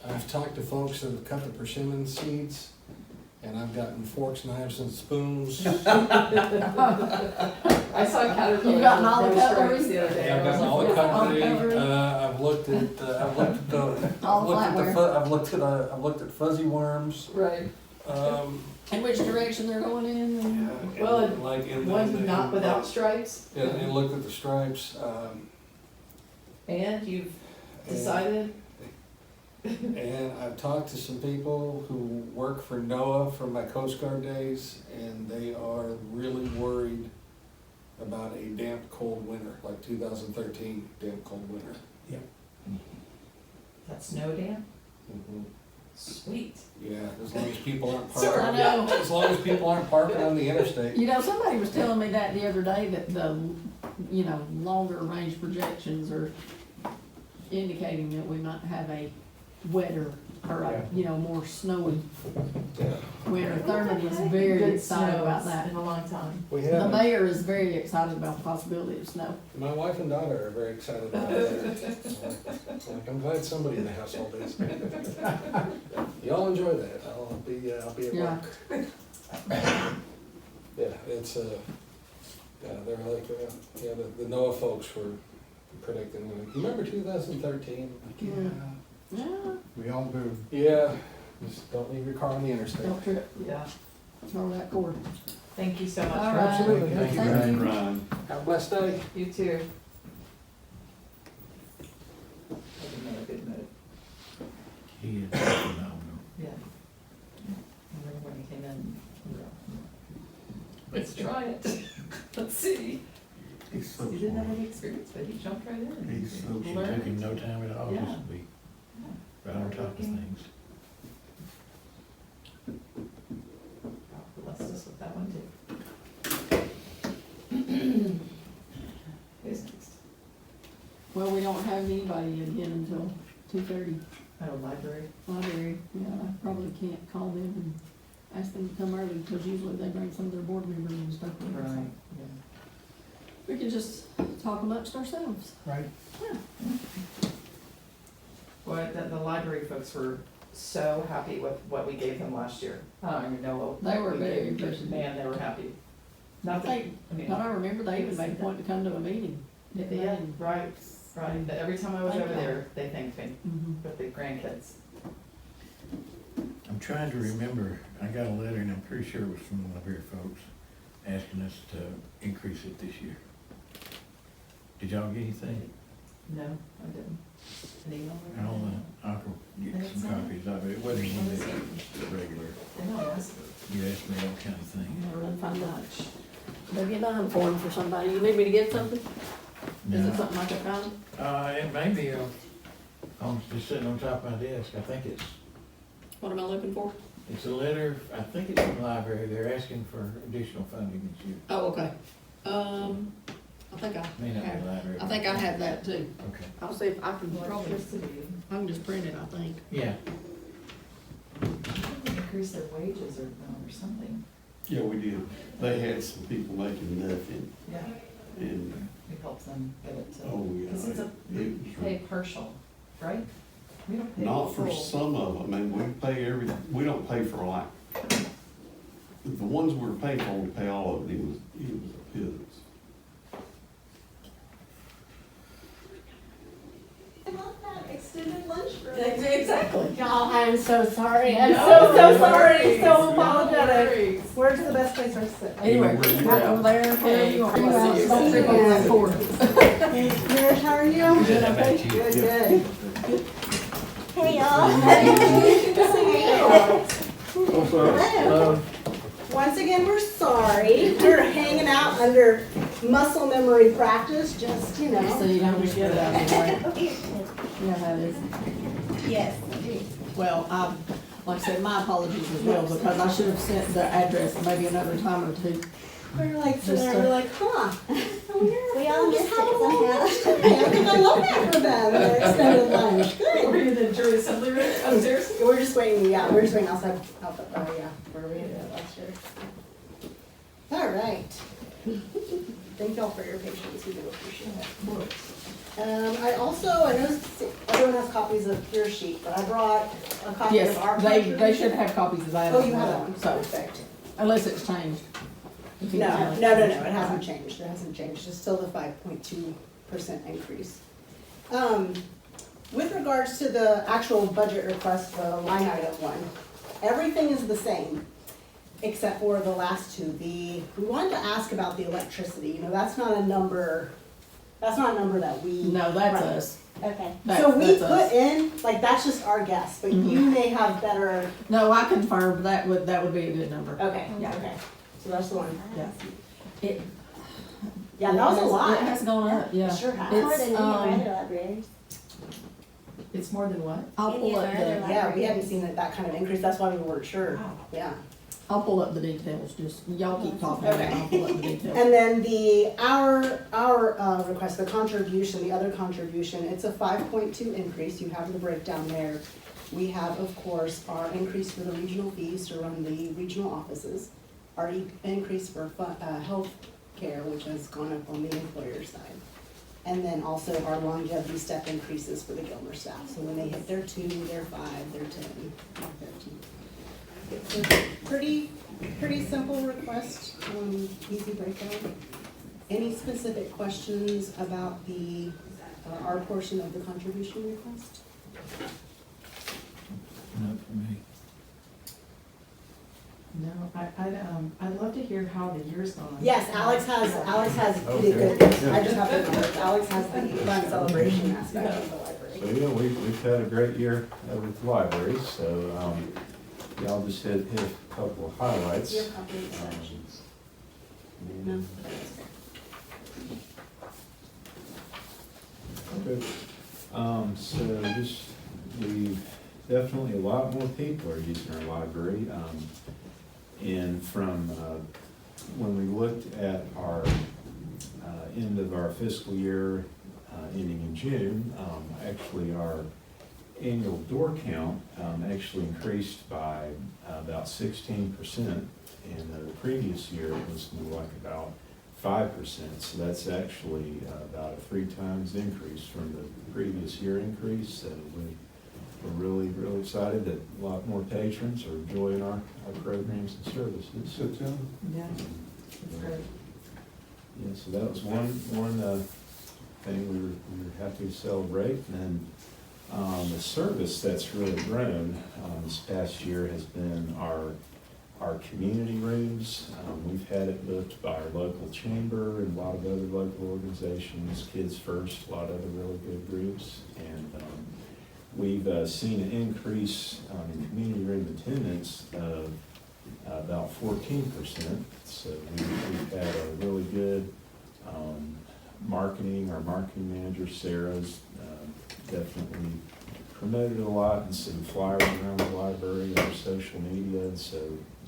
I've talked to folks that have cut the persimmon seeds, and I've gotten forks, knives, and spoons. I saw Caterpillar. You've gotten all the grow stripes cutlery? The other day. Yeah, I've gotten all the All the cutlery, cutlery. I've looked at the, All the flatware. I've looked at fuzzy worms, Right. And which direction they're going in, and Well, and like in the. One's not without stripes, And looked at the stripes, and you've decided, and I've talked to some people who work for NOAA from my Coast Guard days, and they are really worried about a damp, cold winter, like 2013 damp, cold winter. that's snow dam? Mhm. Sweet. Yeah, as long as people aren't Sure. parking, I know. as long as people aren't parking on the interstate. you know, somebody was telling me that the other day, that the, you know, longer range projections are indicating that we might have a wetter, or a, you know, more snowy winter. Thurman is very Good excited about snows that. in a long time. We The have, mayor is very excited about the possibility of snow. my wife and daughter are very excited about that. Like, I'm glad somebody in the household is. Y'all enjoy that, I'll be at Yeah. work. Yeah, it's, yeah, they're like, yeah, the NOAA folks were predicting, like, you remember 2013? Like, Yeah. We all do. Yeah, just don't leave your car on the interstate. Don't trip, Yeah. throw that cord. Thank you so much. All for- right. Absolutely. Thank you. Thank you, Ryan. Have a blessed day. You too. That's another good note. He is phenomenal. Yeah. Remember when he came in? Let's try it. Let's see. He's so He didn't have smart. any experience, but he jumped right in. He's so It Learned. took him no time at all, Yeah. just to be right on top of things. God blessed us with that one too. Who's next? Well, we don't have anybody again until 2:30. Oh, library. Library, yeah, I probably can't call them and ask them to come early, because usually they bring some of their board members and stuff. with them, so. Right, We can just talk amongst ourselves. Right. Yeah. Well, the library folks were so happy with what we gave them last year. I don't even know what. They were we very gave them, but appreciative. Man, they were happy. Not that, They, I mean. but I remember they even made a point to come to a meeting. didn't they? Yeah, right, right. Every time I was Thank over y'all. there, they thanked me Mhm. with the grandkids. I'm trying to remember, I got a letter, and I'm pretty sure it was from one of your folks, asking us to increase it this year. Did y'all get anything? No, I didn't. An email? I'll go get And it's some not- copies of it. It wasn't one that was regular. They don't ask. You asked me all kind of things. Never really find much. They'll get done for them for somebody. You need me to get something? Is it No. something I can find? It may be, just sitting on top of my desk. I think What am I looking for? it's a letter, I think it's from the library. They're asking for additional funding this year. Oh, okay. I think I May not be have, the library. I think I have that too. Okay. I'll see if I can probably, Electricity. I can just print it, I think. Yeah. Increase their wages or something. Yeah, we did. They had some people making nothing, Yeah. and it helps them get it to. Oh, yeah. Cause it's we It- pay partial, right? We don't pay Not for full. some of them, and we pay we don't pay for like, the ones we're paying for, we pay all of it, it was a pittance. I love that extended lunch break. Exactly. Y'all, I'm so sorry. I'm No so sorry. worries, So no apologetic. worries. Where's the best place for us to sit? Anyway, right over there, wherever you want. Hey, Don't trip over that cord. Nurse, how are you? Good, how about you? Good, good. Hey, y'all. Good to see you. Hello. Once again, we're sorry. We're hanging out under muscle memory practice, just, you So know. you don't just get it out of the way. You know how it is. Yes. Well, like I said, my apologies as well, because I should have sent the address maybe another time or two. We're like, Just, we're like, huh. We all missed it somehow. I think I love that for them, the extended lunch. Good. Were you in the jury assembly room upstairs? We're just waiting, yeah, we're just waiting outside, where we had it last year. All right. Thank y'all for your patience, we do appreciate it. I noticed everyone has copies of your sheet, but I brought a copy Yes, of our. they should have copies of that Oh, as you have that well, one, so, perfect. unless it's changed. If you No, can- it hasn't changed, it's still the 5.2% increase. With regards to the actual budget request, the line item one, everything is the same, except for the last two. We wanted to ask about the electricity, that's not a number that we. No, that's Right. us. Okay. So we That's us. put in, that's just our guess, but you may have better, No, I confirmed, that would be a good number. okay, Yeah. okay, so that's the one. Yeah. It. Yeah, that was a lot. It has gone up, yeah. It sure has. It's, More than any of our other libraries. It's more than what? I'll Any pull of up our other the, Yeah, we hadn't seen that kind of increase, that's why we weren't sure, yeah. I'll pull up the details, just, y'all keep talking, and Okay. I'll pull up the details. And then our request, the contribution, the other contribution, it's a 5.2 increase, you have the breakdown there. We have, of course, our increase for the regional fees to run the regional offices, our increase for health care, which has gone up on the employer side. And then also our longevity step increases for the Gilmer staff, so when they hit their 2, their 5, their 10, their 13. It's a pretty simple request, easy breakdown. Any specific questions about our portion of the contribution request? Not for me. No, I'd love to hear how the year's gone. Yes, Alex has pretty Okay. good, I just have the numbers, Alex has the fun celebration aspect of the So, library. yeah, we've had a great year with the library, so, yeah, I'll just hit a couple of highlights. Do you have copy of the sections? No? Okay. So just, we've definitely a lot more people are using our library. And from, when we looked at our, end of our fiscal year, ending in June, actually our annual door count, actually increased by about 16%. And the previous year it was more like about 5%, so that's actually about a 3 times increase from the previous year increase. So we're really, really excited that a lot more patrons are enjoying our programs and services. Yeah, that's great. Yeah, so that was one thing we were happy to celebrate. And then the service that's really grown this past year has been our community rooms. We've had it booked by our local chamber and a lot of other local organizations, Kids First, a lot of other really good groups. And we've seen an increase in community room attendance of about 14%. So we've had a really good marketing. Our marketing manager, Sarah's, definitely promoted a lot and some flyers around the library, our social media, and so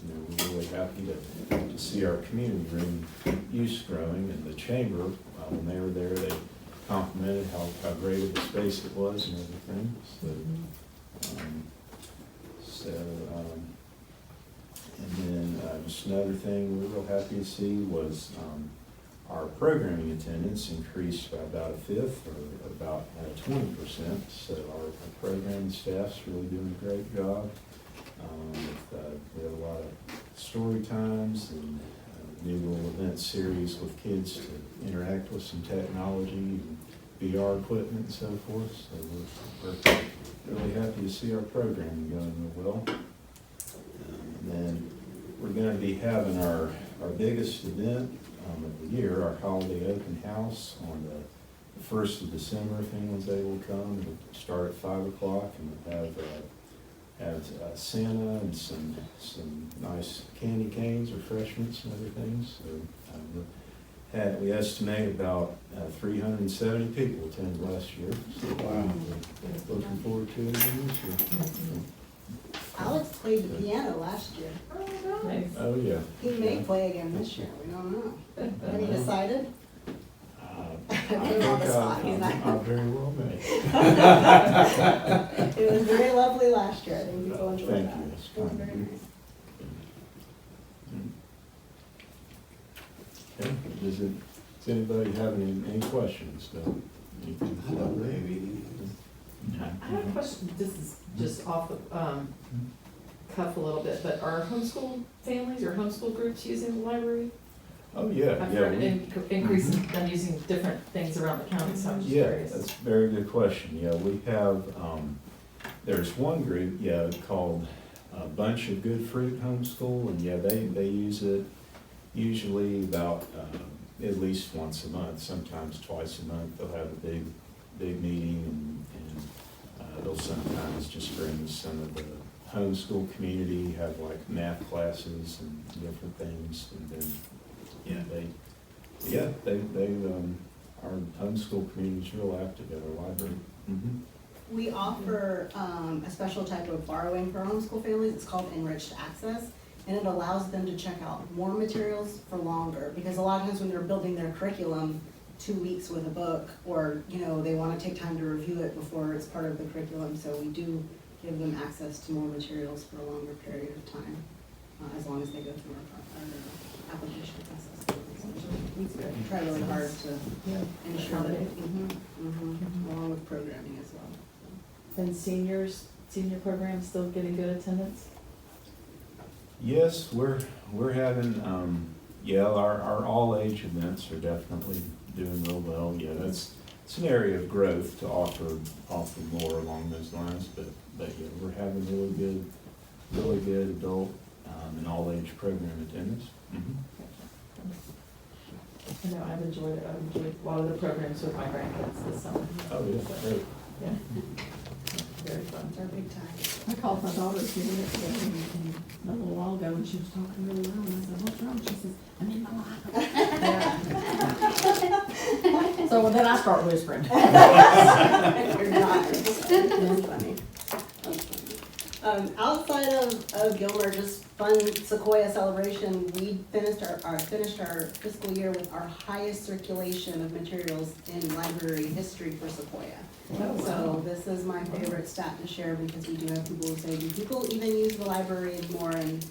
we're really happy to see our community room use growing. And the chamber, when they were there, they complimented how great of a space it was and everything. And then just another thing we were real happy to see was our programming attendance increased by about a fifth, or about 20%. So our programming staff's really doing a great job. We have a lot of story times and new little event series with kids to interact with some technology and VR equipment and so forth. So we're really happy to see our programming going real well. And then we're going to be having our biggest event of the year, our holiday open house on the 1st of December, if anyone's able to come. It'll start at 5 o'clock, and we'll have Santa and some nice candy canes, refreshments, and other things. So we estimate about 370 people attended last year. So Wow. we're looking forward to it again this year. Alex played the piano last year. Nice. Oh, yeah. He may play again this year, we don't know. Have you decided? I Put him on the spot, he's not- I very well may. It was very lovely last year, I think people enjoyed Thank that. you. It's It was kind of very you. nice. Okay. Does anybody have any questions? Anything? I don't have any. I have a question, this is just off the cuff a little bit, but are homeschool families or homeschool groups using the library? Oh, yeah, I've yeah. heard an increase in them using different things around the county, so I'm just Yeah, curious. that's a very good question. Yeah, we have, there's one group, called Bunch of Good Fruit Homeschool, and they use it usually about, at least once a month, sometimes twice a month. They'll have a big meeting, and they'll sometimes just bring some of the homeschool community, have like math classes and different things, and then, our homeschool community's real active at our library. Mhm. We offer a special type of borrowing for homeschool families, it's called enriched access, and it allows them to check out more materials for longer, because a lot of times when they're building their curriculum, 2 weeks with a book, or, they wanna take time to review it before it's part of the curriculum, so we do give them access to more materials for a longer period of time, as long as they go through our application process. We try really hard to ensure that, along with programming as well. And senior programs still getting good attendance? Yes, we're having, our all-age events are definitely doing real well. Yeah, it's an area of growth to offer more along those lines, but yeah, we're having really good adult and all-age program attendance. Mhm. I know, I've enjoyed it, I've enjoyed a lot of the programs with my grandkids this summer. Oh, yeah, great. Yeah. Very fun. It's our big time. I called my daughter a few minutes ago, and a little while ago, and she was talking really loud, and I said, "What's wrong?" She says, "I'm in my life." So then I start whispering. You're not. That's funny. That's funny. Outside of Gilmer, just fun Sequoia celebration, we finished our fiscal year with our highest circulation of materials in library history for Sequoia. Oh, So wow. this is my favorite stat to share, because we do have people who say, do people even use the library more? And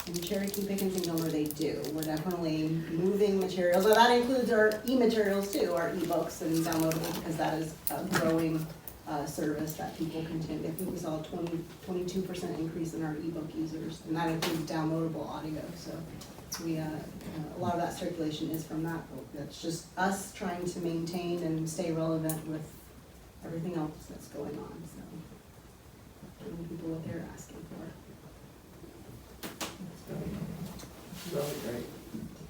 in Cherokee, Pickens, and Gilmer, they do. We're definitely moving materials, and that includes our e-materials too, our e-books and downloadables, because that is a growing service that people continue. I think we saw a 22% increase in our ebook users, and that includes downloadable audio. So we, a lot of that circulation is from that. That's just us trying to maintain and stay relevant with everything else that's going on. So giving people what they're asking for. It's really great to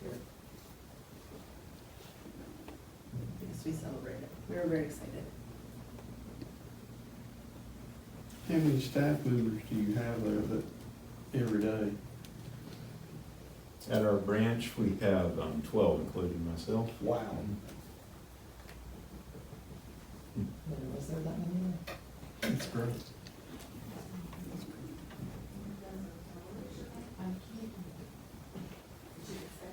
hear. Yes, we celebrate it. We were very excited. How many staff members do you have there every day? At our branch, we have 12, including myself. Wow. Was there that many? That's great.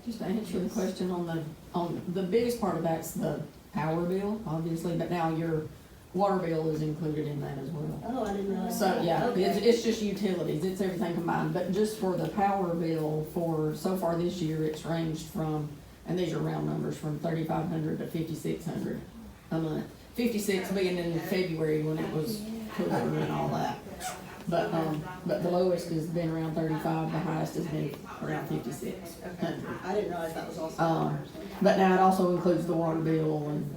Just to answer the question on the biggest part of that's the power bill, obviously, but now your water bill is included in that as well. Oh, I didn't realize So, that. yeah, Okay. it's just utilities, it's everything combined, but just for the power bill so far this year, it's ranged from And these are round numbers from 3,500 to 5,600 a month. 56 being in February when it was cooler and all that. But the lowest has been around 35, the highest has been around 5,600. Okay, I didn't realize that was also. But now it also includes the water bill and,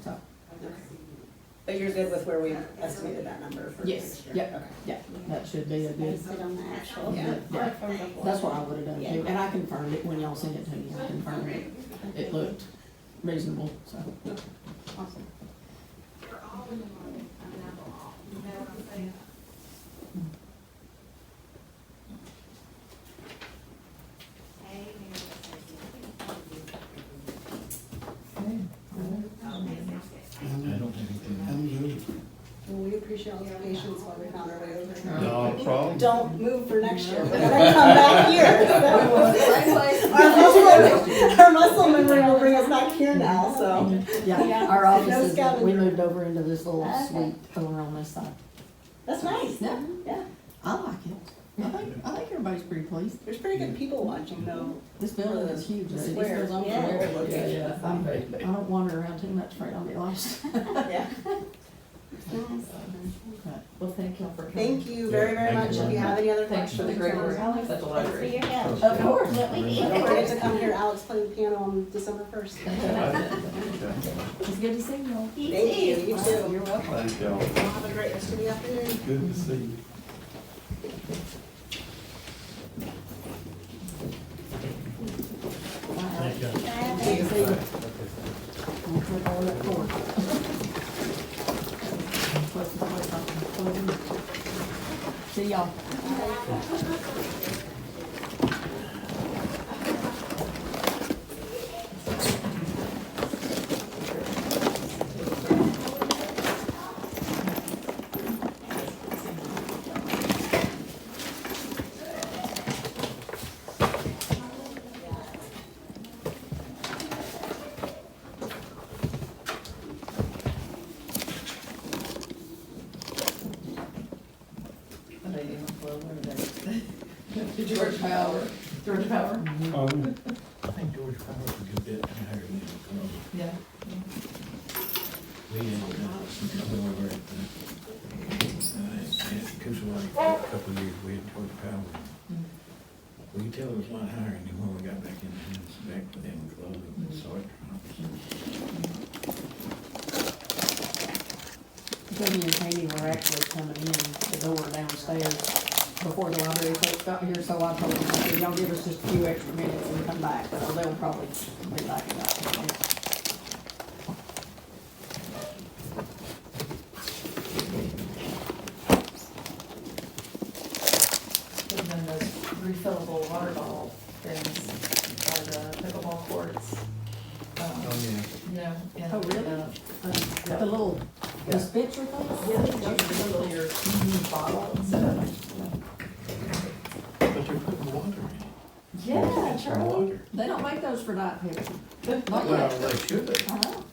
so, But you're good with where we estimated that number for yes, this year? yep, Okay. yeah, that should be a good, Sit on the actual. Yeah. that's what I would've done too. And I confirmed it when y'all sent it to me, I confirmed it. It looked reasonable, so. Awesome. I don't think Well, we appreciate all your patience while we found our way over here. No problem. Don't move for next year, we're gonna come back here. Same place. Our muscle memory will bring us back here now, so. Yeah, our office No is, scavenger. we moved over into this little Okay. suite over on this side. That's nice. Yeah, Yeah, I like it. I think everybody's pretty pleased. there's pretty good people watching though. This building is huge, the city Square. goes on Yeah. forever. Yeah. I don't wander around too much, afraid I'll get lost. Yeah. Well, thank y'all for coming. Thank you very, very much. If you have any other Thanks questions. for the great work. I like that Thanks for library. your help. Of course. What we need. Don't forget to come hear Alex play the piano on December 1st. It's good to see you all. You Thank you, too. you too. You're welcome. Thank y'all. Have a great rest of the afternoon. Good to see you. See y'all. Are they even flow? Where are they? George Power. George Power? I think George Powell was a good bit higher than Yeah. we ended up somewhere over at Kusalagi for a couple of years, we had George Powell. We could tell it was a lot higher, and then when we got back in the hands, back within the club, we saw it drop. Jody and Katie were actually coming in the door downstairs before the library folks got here, so I told them, I said, y'all give us just a few extra minutes and come back, so they'll probably be back in about 10 minutes. And then those refillable water bottle things by the pickleball courts. No. Oh, really? The little dispenser things? Yeah, they refill your bottle instead of. But they're putting water in it. Yeah, It's Charlie. water. They don't make those for Diet Pepsi. Not Well, yet. they should. I know.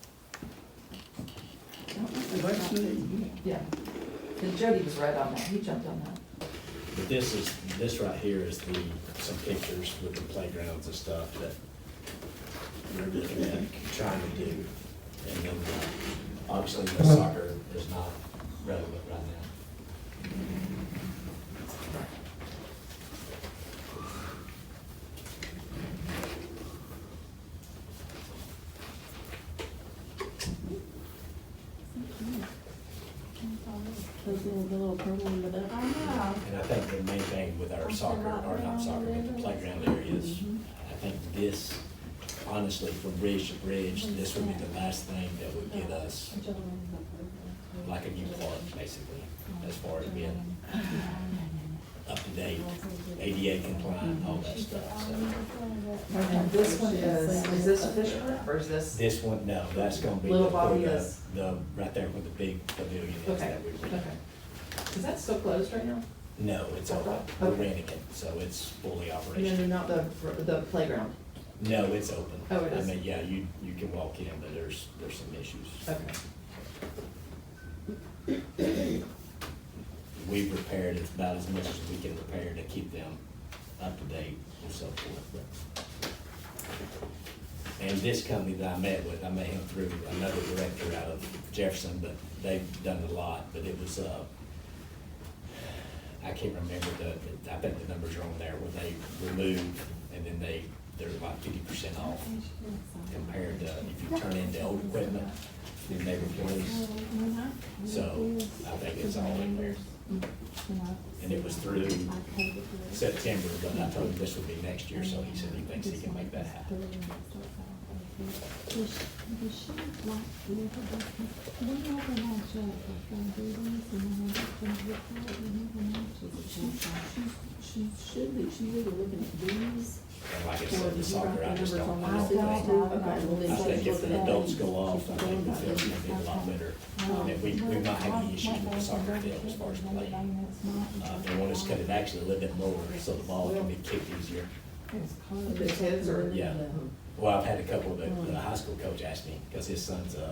They should. Yeah. And Jody was right on that. He jumped on that. But this right here is some pictures with the playgrounds and stuff that we're looking at, trying to do. And then, obviously, the soccer is not relevant right now. Those little purple and the duck. And I think the main thing with our soccer, or not soccer, but the playground areas, I think this, honestly, from bridge to bridge, this would be the last thing that would get us like a new park, basically, as far as being up to date, ADA compliant, all that stuff, so. And this one is this a fish clip or is this? This one, no, that's gonna be Little Bobby the, is- right there where the big pavilion is Okay, that we rent. okay. Is that still closed right now? No, it's open, we're Okay. renting it, so it's fully And operational. then not the playground? No, it's open. Oh, it is? I mean, yeah, you can walk in, but there's some issues. Okay. We've repaired it about as much as we can repair to keep them up to date and so forth, but And this company that I met with, I met him through another director out of Jefferson, but they've done a lot, but it was, I can't remember I think the numbers are on there, where they remove, and then they're about 50% off compared to if you turn in the old equipment, then they replace. So I think it's all in there. And it was through September, but I told him this would be next year, so he said he thinks he can make that happen. She should be, she's either looking at these. And like I said, the soccer, I just don't, I Okay, don't think, I think if the adults go off, I think the field's gonna be a lot better. And we might have any issues with the soccer field as far as playing. They want us to cut it actually a little bit lower, so the ball can be kicked easier. The kids are. Yeah. Well, I've had a couple of the high school coach ask me, because his son's 10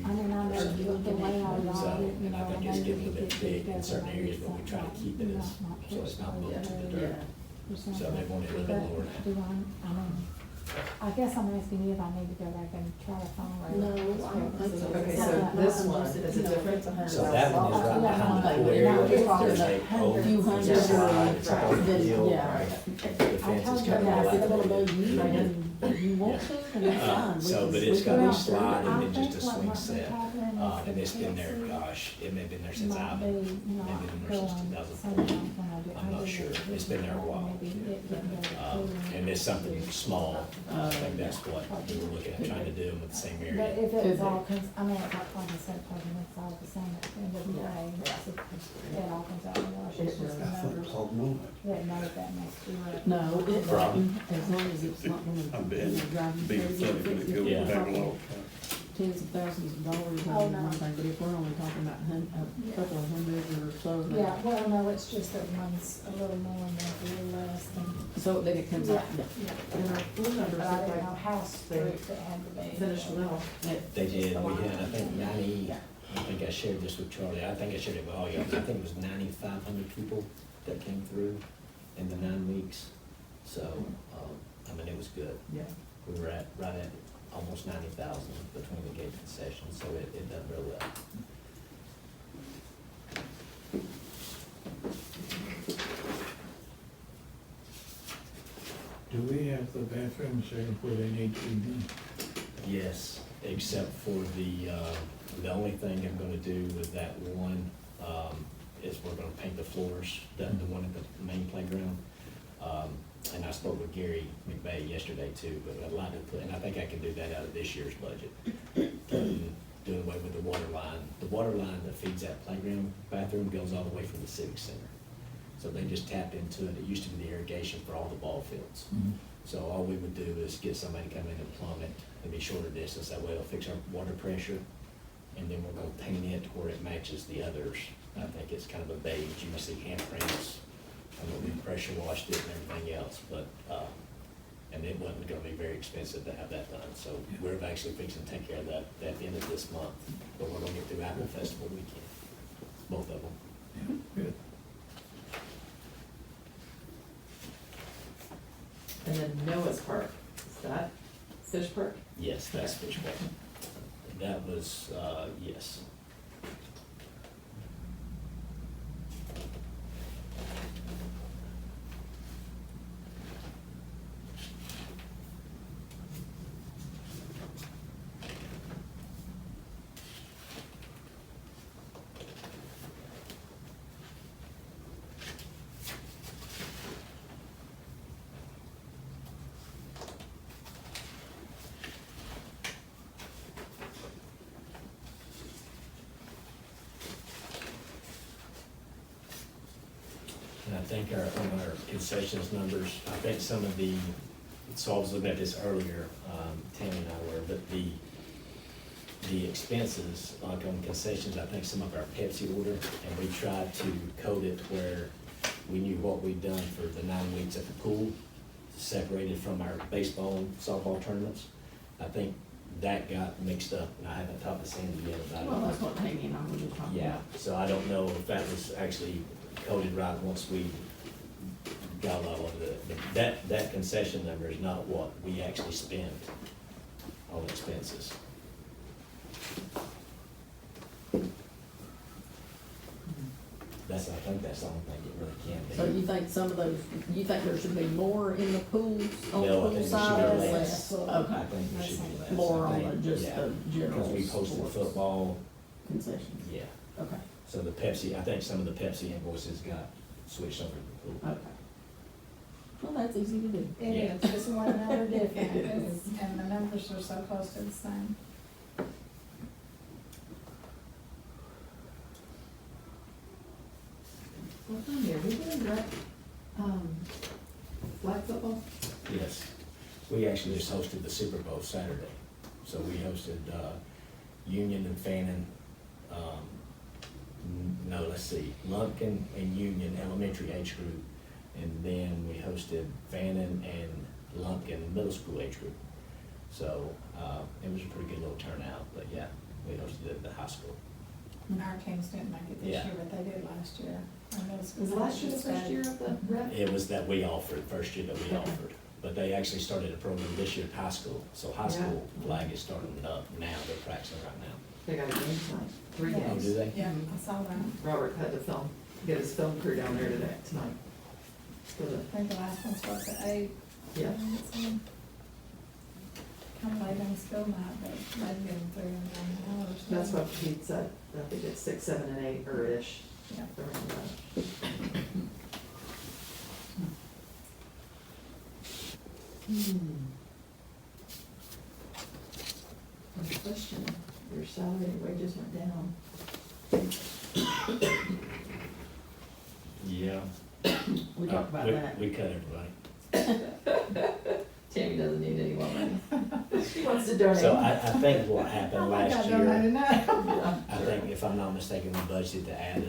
I mean, I or know something. the way I So, ride it, you and I know, think it's getting a bit big in certain areas, but we try to keep it as, so it's not moved to the dirt. So they want it a little bit lower now. Do I mean, I guess I'm asking you if I need to go back and try to find where. No, I don't think so. Okay, so this one, is it different? So that one is right behind the pool area, there's a old, Few hundred. there's a slide, it's a old field. Yeah. The fence is kind of Yeah, all if it's gonna out. go you, and you want to, then that's fine. We So, can- but we it's can got a walk slide through and it. then just a swing set. And it's been there, gosh, it may have been there since I've, maybe been there since 2004. I'm not sure. It's been there a while. And it's something small. I think that's what we were looking at trying to do with the same But area. if it was all, I mean, it's like I said, it's all the same at the end of the day. It all comes out in the wash, it's just the I think numbers. so, no. That know that makes you right. No, it Problem. doesn't, as long as it's not gonna, I bet you know, drive you big crazy. flood gonna go Yeah. back along. Tens of thousands of dollars, Oh, and no. one thing, but if we're only talking about a couple of hundred or so. then- Yeah, well, no, it's just that one's a little more and one's a little less than. So then it comes out, And our pool numbers But I look didn't know like how strict it had to be. finished well. They did, we had, I think 90, I think I shared this with Charlie, I think I shared it with all y'all, I think it was 9,500 people that came through in the 9 weeks. So, I mean, it was good. Yeah. We were at, right at almost 90,000 between the gate concessions, so it done real well. Do we have the bathrooms there where they need to be? Yes, except for the only thing I'm gonna do with that one, is we're gonna paint the floors, the one at the main playground. And I spoke with Gary McVeigh yesterday too, but I'd like to put, and I think I can do that out of this year's budget. Doing away with the water line. The water line that feeds that playground bathroom goes all the way from the civic center. So they just tapped into it. It used to be the irrigation for all the ball fields. So all we would do is get somebody to come in and plumb it and be shorter distance. That way it'll fix our water pressure. And then we're gonna paint it to where it matches the others. I think it's kind of a beige. You can see handprints. And then we pressure washed it and everything else, but, and it wasn't gonna be very expensive to have that done. So we're actually fixing to take care of that at the end of this month. But we're gonna get through Apple Festival weekend, both of them. Good. And then Noah's Park, is that Fish Park? Yes, that's Fish Park. That was, yes. And I think on our concessions numbers, I think some of the, so I was looking at this earlier, Tammy and I were, but the expenses, like on concessions, I think some of our Pepsi order, and we tried to code it where we knew what we'd done for the 9 weeks at the pool, separated from our baseball and softball tournaments. I think that got mixed up, and I haven't talked to Sandy yet about it. Well, that's what Tammy and I were talking Yeah, about. so I don't know if that was actually coded right once we got a lot of that concession number is not what we actually spend on expenses. I think that's the only thing it really can be. So you think some of those, you think there should be more in the pools, on the No, I pool think there side should or be less? less. Okay, I think there should be less. more I on think, the, just yeah, the general. Because we posted sports football, Concessions, yeah, okay, so the Pepsi, I think some of the Pepsi invoices got switched over to the pool. okay. Well, that's easy to do. It Yeah. is, just one number different, and the numbers are so close to the same. What time here, we doing direct, flag football? Yes, we actually just hosted the Super Bowl Saturday, so we hosted, Union and Fannin, no, let's see, Lumpkin and Union elementary age group, and then we hosted Fannin and Lumpkin middle school age group. So, it was a pretty good little turnout, but yeah, we hosted it at the high school. And our teams didn't make it this Yeah. year, but they did last year. Our middle school Was last year the teams first year did. of the rep? It was that we offered, first year that we offered, but they actually started a program this year at high school, so high school flag is starting up now, they're practicing right now. They got a game tonight, 3 Yeah. Oh, games. do they? Yeah, I saw that. Robert had to get his film crew down there tonight. For the, I think the last one starts at 8. yeah, Kind of late on school night, but they've been 3 and 9 hours. that's what he said, I think it's 6, 7, and 8, or ish, Yeah. around that. One question, your salary and wages went down. Yeah. We talked about that. We cut everybody. Tammy doesn't need any more money. She wants to donate. So I think what happened last I donated year, that. Yeah, I think if I'm not mistaken, we budgeted to add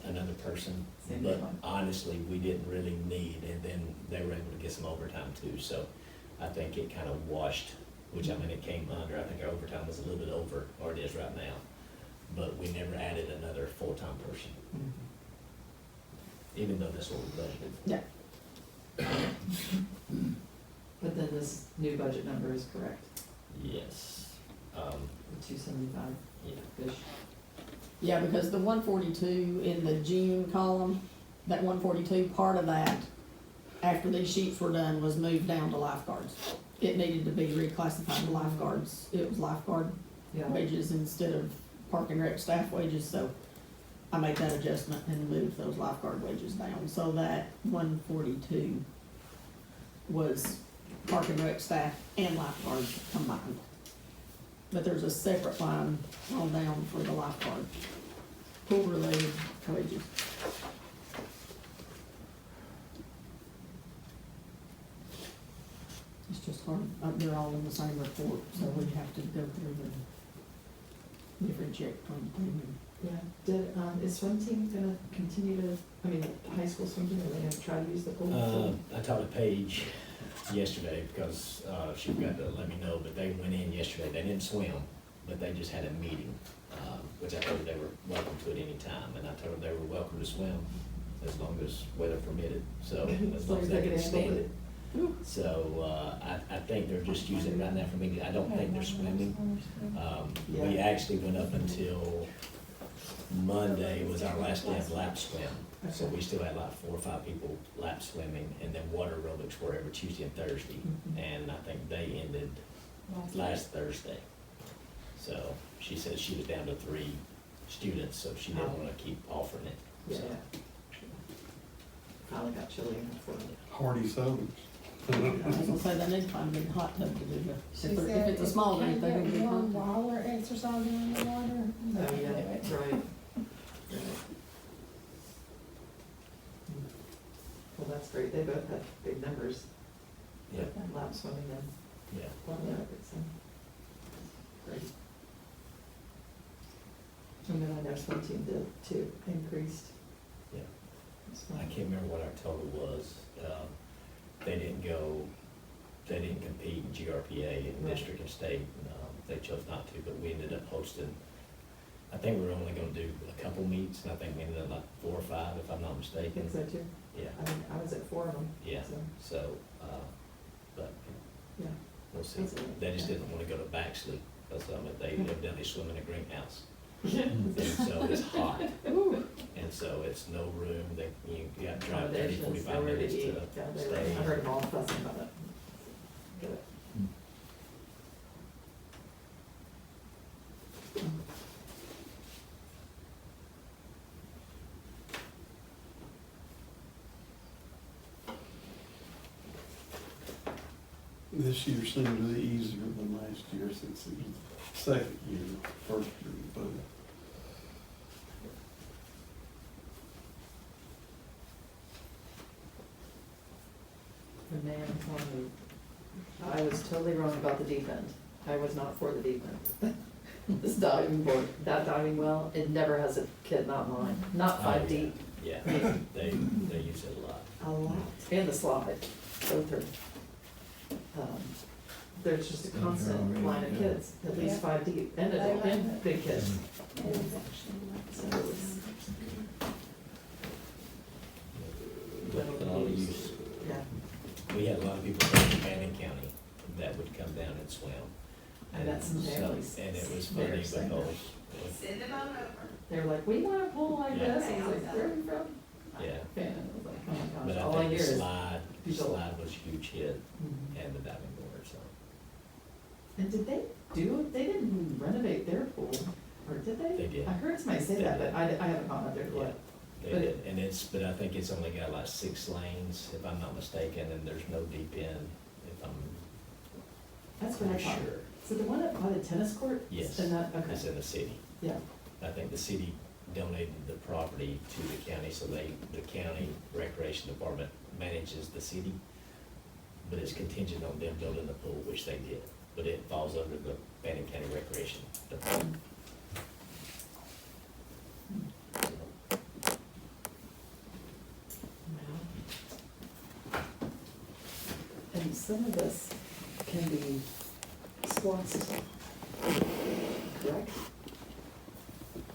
another person. Same But one. honestly, we didn't really need, and then they were able to get some overtime too, so I think it kind of washed, which I mean, it came under, I think our overtime was a little bit over, or it is right now. But we never added another full-time person, even though that's what we budgeted. Yeah, But then this new budget number is correct, Yes. the 275 Yeah. ish. yeah, because the 142 in the June column, that 142, part of that, after these sheets were done, was moved down to lifeguards. It needed to be reclassified to lifeguards, it was lifeguard Yeah, wages instead of park and rec staff wages, so I made that adjustment and moved those lifeguard wages down, so that 142 was park and rec staff and lifeguards combined. But there's a separate line on down for the lifeguard, pool related wages. It's just hard, they're all in the same report, so we have to go through the different check from them. yeah. Is swim team gonna continue to, I mean, high school swim team, are they gonna try to use the pool? I talked to Paige yesterday because, she forgot to let me know, but they went in yesterday, they didn't swim, but they just had a meeting, which I told her they were welcome to at any time, and I told her they were welcome to swim as long as weather permitted, so as long as they can stand it. So, I think they're just using it right now for meeting, I don't think they're swimming. We actually went up until Monday was our last day of lap swim. So we still had like 4 or 5 people lap swimming, and then water aerobics were every Tuesday and Thursday. And I think they ended last Thursday. So she said she was down to 3 students, so she didn't wanna keep offering it. Yeah. So, Finally got chilly enough for it. Hearty sodas. I was gonna say, they need to find a big hot tub to do that. She If said it's a small if drink, you they're gonna can't be get hot. one while they're exercising in the water. Oh, they yeah, can do it. right. Well, that's great, they both had big numbers, yeah, lap swimming and yeah. water aerobics, and great. And then I know swim team did too, increased. Yeah. That's I fine. can't remember what our total was. They didn't compete in GRPA in Right. district and state. They chose not to, but we ended up hosting, I think we're only gonna do a couple meets, and I think maybe like 4 or 5, if I'm not I mistaken. think so too. Yeah, I mean, I was at 4 of them. yeah, So, so, but yeah. we'll see. That's all right. They just didn't wanna go to Baxley, because they evidently swim in a greenhouse. And so it's hot, and so it's no room, you got to drive 30, Accommodations, 45 nowhere to minutes eat. to Yeah, they were- stay. I heard them all fussing about it. Get it. This year seemed to be easier than last year since it was the second year, first year we put it. The man told me, I was totally wrong about the deep end. I was not for the deep end. This diving board, that diving well, it never has a kid, not mine, not Oh, 5 yeah. deep, Yeah, they use it a lot. a lot. And the slide, both are. There's just a constant line of kids, at least 5 deep, and adult, and big kids. It is actually. So it's, With all the use, yeah, we had a lot of people from Bannon County that would come down and swim. I met some so- families. And it was They're funny excited. because, they were like, we want a pool like Yeah. this, I was like, where are you from? yeah, And I was like, oh my but gosh, I all I think hear the is. slide people- was a huge hit, Mhm. and the diving board, so. And did they didn't renovate their pool, or did they? They did. I heard somebody say They that, did. but I haven't gone out there to Yeah, look. they But did, and but I think it's only got like 6 lanes, if I'm not mistaken, and there's no deep end, if I'm That's what I pretty thought. sure. So the one up by the tennis court? Yes, And that, okay, it's in the city. yeah, I think the city donated the property to the county, so the county recreation department manages the city. But it's contingent on them building the pool, which they did, but it falls under the Bannon County Recreation Department. and some of this can be sploxed, correct?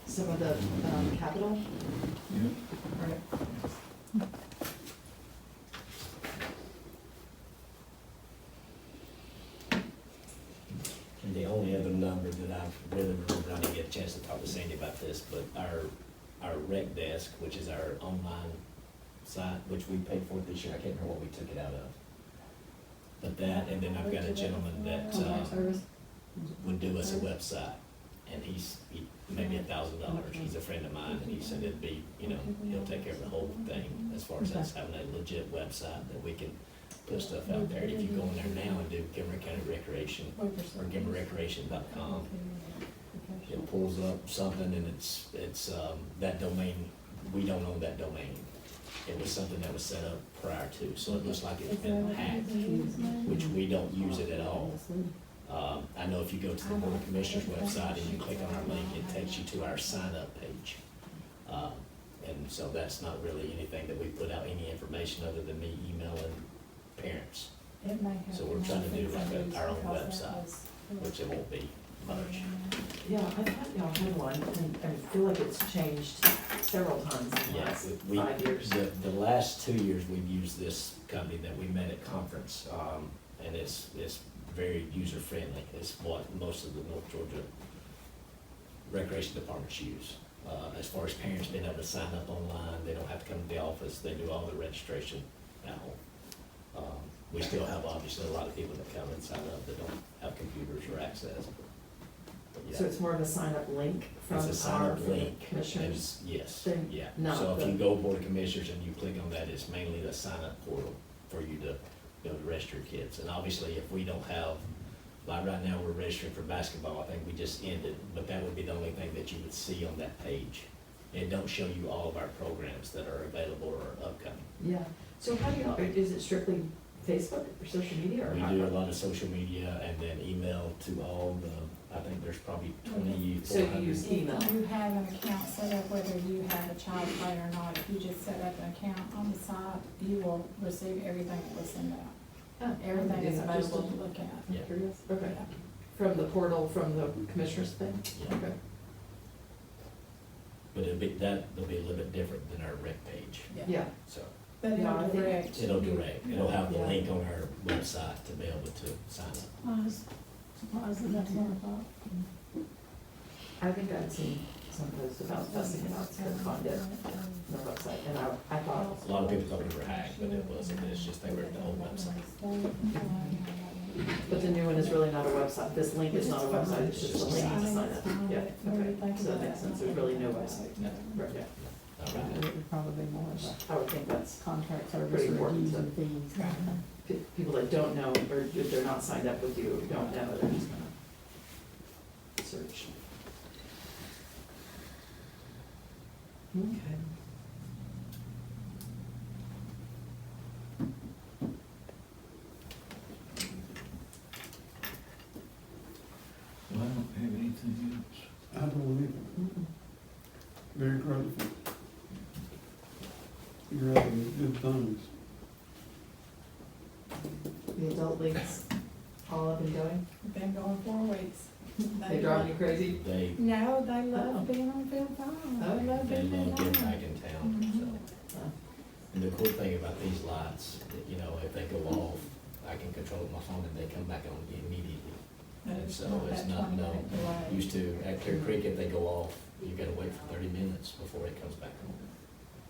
Some of the, capital? Right. And the only other number that I really remember, I didn't get a chance to talk to Sandy about this, but our rec desk, which is our online site, which we paid for this year, I can't remember what we took it out of. But that, and then I've got a gentleman that, Contact service. would do us a website, and he maybe $1,000. He's a friend of mine, and he said it'd be, he'll take care of the whole thing as far as us having a legit website that we can put stuff out there. If you go in there now and do Gilmer County Recreation or GilmerRecreation.com, it pulls up something, and it's that domain, we don't own that domain. It was something that was set up prior to, so it looks like it's been hacked, which we don't use it at all. I know if you go to the Board of Commissioners website and you click on our link, it takes you to our sign-up page. And so that's not really anything that we put out, any information other than me emailing parents, It may have. So we're trying to do like our own because that website, was- which it won't be much. Yeah, I thought y'all had one, and I feel like it's changed several times in the Yeah, last we, 5 years. the last 2 years, we've used this company that we met at conference, and it's very user-friendly. It's what most of the North Georgia recreation departments use. As far as parents being able to sign up online, they don't have to come to the office, they do all the registration at home. We still have obviously a lot of people that come and sign up that don't have computers or access. But yeah. So it's more of a sign-up link from It's a sign-up from the link. commissioners? Yes, thing, yeah. not So if the- you go Board of Commissioners and you click on that, it's mainly the sign-up portal for you to be able to register your kids. And obviously, if we don't have, like right now, we're registering for basketball, I think we just ended, but that would be the only thing that you would see on that page. It don't show you all of our programs that are available or upcoming. Yeah, so how do you, is it strictly Facebook or social media or? We how- do a lot of social media and then email to all the, I think there's probably So you 2,400. use email? If you have an account set up, whether you have a child play or not, if you just set up an account on the site, you will receive everything that we send out. Oh, Everything is yeah, just available to look at. Yeah. Curious, okay, Yeah. from the portal, from the commissioners thing? Yeah. Okay. but it'll be a little bit different than our rec page, Yeah, so. But No, I it'll think direct. It'll direct, it'll have the Yeah. link on our website to be able to sign up. I was surprised that that's what I thought. I think I'd seen some posts about fussing about the conduct on the website, and I thought, A lot of people thought we were hacked, but it wasn't, it's just they were at the old website. but the new one is really not a website, this link is not a website, it's just a link to sign up. Yeah, okay, so that makes sense, there's really no website. Yeah. Right, yeah, All right. It would probably be more of a I would think that's, contract service Pretty important reviews to- and fees. people that don't know, or if they're not signed up with you, or don't know, they're just gonna search. Okay. Well, I don't have anything else. I don't either. Very grateful. You're having good things. The adult leagues all up and going? Been going 4 weeks. They drive you crazy? They, No, they Oh. love being on field five. Oh, They love they being in love getting line. back in town, so. And the cool thing about these lights, that, you know, if they go off, I can control my phone and they come back on immediately. And so it's that not, 20-minute delay. used to, at Clear Creek, if they go off, you gotta wait for 30 minutes before it comes back on.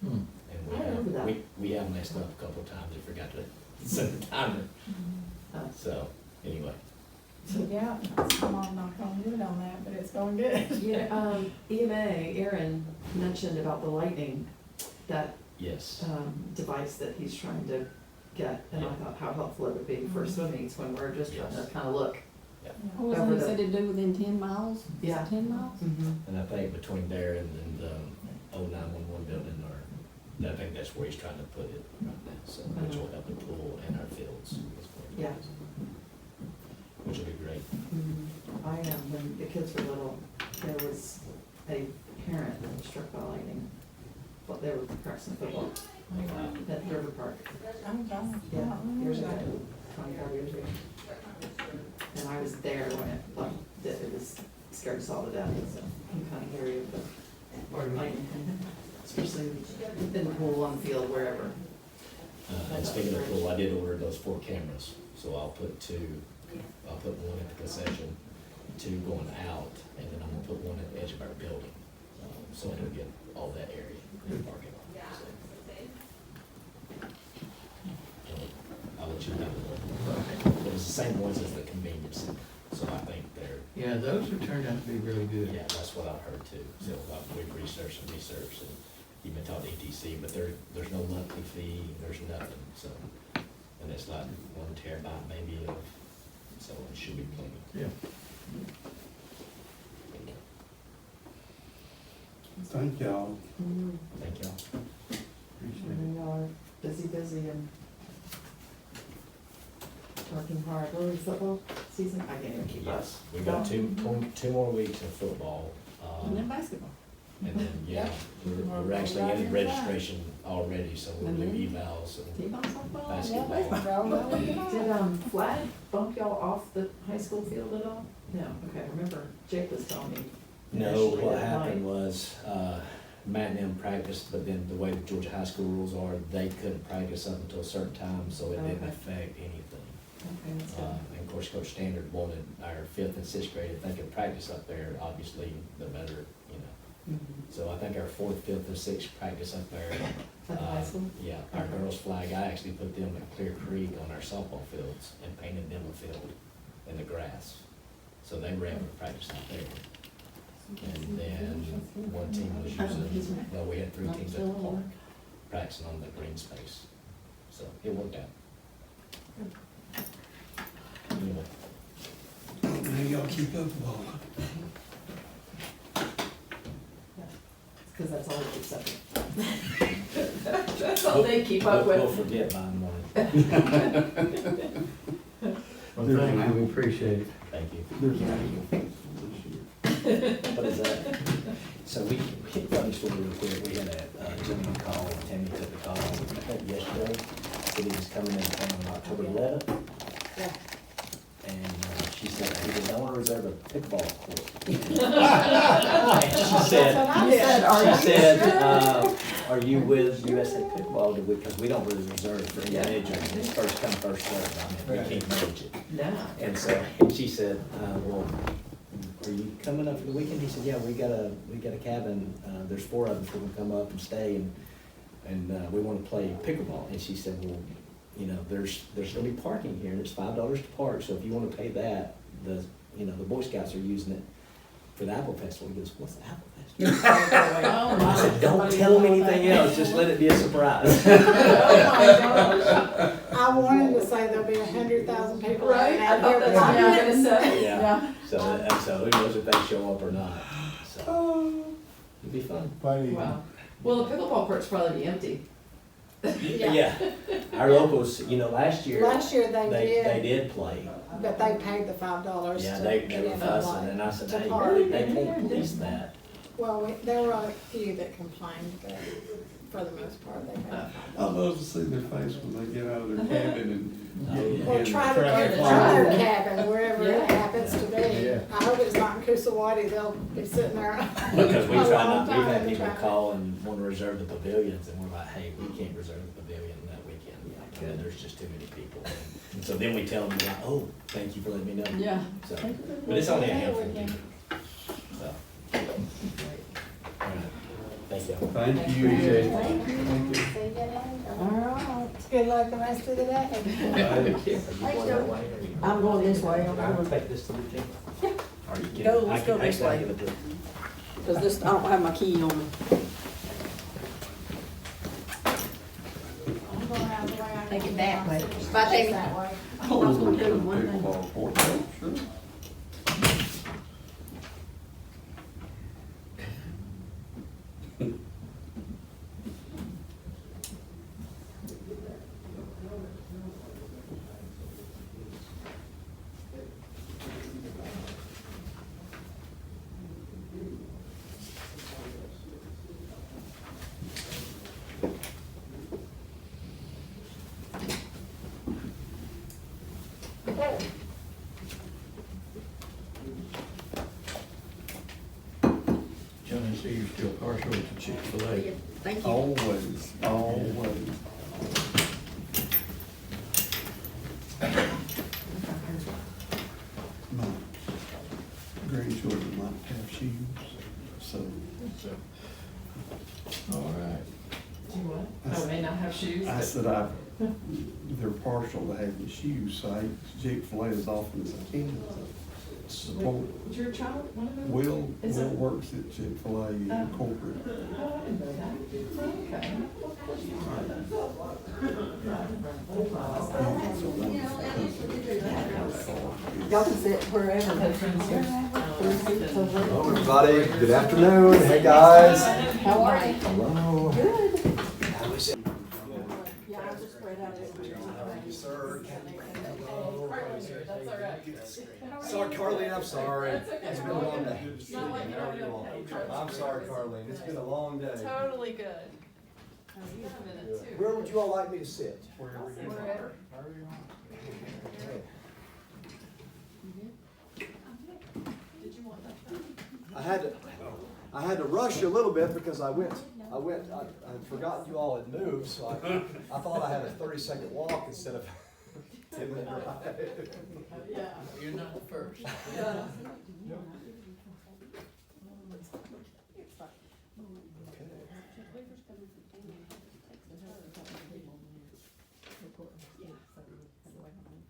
Hmm. And I remember that. we have messed up a couple of times and forgot to set the timer, Oh. so, anyway. Yeah, I'm on knock on wood on that, but it's going good. Yeah, EMA, Aaron mentioned about the lightning, that Yes, device that he's trying to get, and I thought how helpful it would be for swimmings when we're just trying to kind of look. What was that, he said it'd do within 10 miles? Is it Yeah. 10 miles? and I think between there and the old 911 building, or, I think that's where he's trying to put it right now, so, which will help the pool and our fields. is where it Yeah. is. Which will be great. When the kids were little, there was a parent that was struck by lightning, but they were practicing football at River Park. I'm done. Yeah, years ago, 25 years ago. And I was there when it, like, it was scared us all to death, so I'm kind of leery of the lightning, especially in the pool, on the field, wherever. And speaking of pool, I did order those 4 cameras, so I'll put one at the concession, 2 going out, and then I'm gonna put one at the edge of our building. So it'll get all that area in the parking lot. So, I'll let you know. But it's the same ones as the convenience center, so I think they're, Yeah, those have turned out to be really good. yeah, that's what I've heard too. So we've researched and even talked to ETC, but there's no monthly fee, there's nothing, so. And it's like 1 terabyte maybe of, so it should be plenty. Yeah. Thank y'all. Thank y'all. Appreciate it. We are busy and working hard. What was football season? I can't even keep up. Yes, we got two more weeks of football. And then basketball. And then, yeah, we're actually in registration already, so we'll do evals and T-ball, softball, basketball. Did Flag bump y'all off the high school field at all? No, okay, I remember Jake was telling me. No, initially what that happened night. was, Matt and them practiced, but then the way the Georgia high school rules are, they couldn't practice up until a certain time, so it didn't Okay. affect anything. Okay, that's good. And of course, Coach Standard wanted our 5th and 6th grade, if they could practice up there, obviously, the better, you know. So I think our 4th, 5th, and 6th practice up there. At the high school? Yeah, our girls' flag, I actually put them at Clear Creek on our softball fields and painted them a field in the grass. So they were able to practice out there. And then one team was using, well, we had 3 teams at the park practicing on the green space. So it worked out. Anyway, How y'all keep up with all Because that's all they keep up with. That's all they keep up we'll with. forget by the morning. Well, thank you, we appreciate it. Thank you. There's an annual this year. What is that? So we funny story real quick, we had a gentleman call, Tammy took the call, I think yesterday, said he was coming in town on October 11th. Yeah. And she said he didn't know her reserve reserve a pickleball court. And she said, She said, are you with USA Pickleball? Because we don't really reserve for individuals, it's first come, first served, I mean, we can't manage it. No. And so, she said, well, are you coming up for the weekend? He said, yeah, we got a cabin, there's 4 of us, we're gonna come up and stay, and we wanna play pickleball. And she said, well, you know, there's gonna be parking here, and it's $5 to park, so if you wanna pay that, the Boy Scouts are using it for the Apple Festival. He goes, what's the Apple Festival? I said, don't tell them anything else, just let it be a surprise. Oh my gosh. I wanted to say there'll be 100,000 people. Right, I thought that's what you were gonna say. Yeah, so who knows if they show up or not, so, it'll be fun. Buddy. Wow. Well, the pickleball court's probably be empty. Yeah, our locals, last year, Last year they they did, did play. but they paid the $5 Yeah, to they get were in fussing, and and I said, to hey, park. they can't police that. Well, there were a few that complained, but for the most part, they paid I love to see their face when they get out of their cabin and. Oh, yeah. Well, try to Traffic go light. to their cabin, wherever Yeah. it happens to be. Yeah. I hope it's not in Coosawaty, they'll be sitting there. Because we a try long not, we've time had and people try- call and want to reserve the pavilions, and we're like, hey, we can't reserve the pavilion that weekend. Yeah, there's just too many people. And so then we tell them, like, oh, thank you for letting me know. Yeah. So, but it's only a handful of people. So. All right. Thank you. Thank you. Thank you. All right. Good luck the rest of the day. Thanks, Joe. I'm going this way. I'm I'll going, take this to the team. Yeah. Or you can. Go, let's I go can- this actually, I'll way. give it to- because this, I don't have my key on me. I'm going out the way I Take it can. that way. Finish Bye, Jamie. that way. Oh, we're gonna do a pickleball court, oh, sure. John, I see you're still partial to Chick-fil-A. Thank you. Always, always. My grandchildren like to have shoes, so All right. Do what? Oh, may not have shoes, I but said they're partial to having shoes, so I eat Chick-fil-A as often as I can to support. was your child one of them? Will Is it? works at Chick-fil-A in corporate. Oh, I didn't know that. Okay. Well, of course you know that. Y'all can sit wherever. Hello, everybody. Good afternoon. Hey, guys. How are you? Hello. Good. How is it? Yeah, I just spread out this. Thank you, sir. That's all right. Sorry, Carlene, I'm sorry. It's been a long day. How are you all? I'm sorry, Carlene. It's been a long day. Totally good. Where would you all like me to sit? Wherever you Wherever. Did you want that? I had to rush a little bit because I had forgotten you all had moved, so I thought I had a 30-second walk instead of 10-minute ride. Yeah. You're not the first.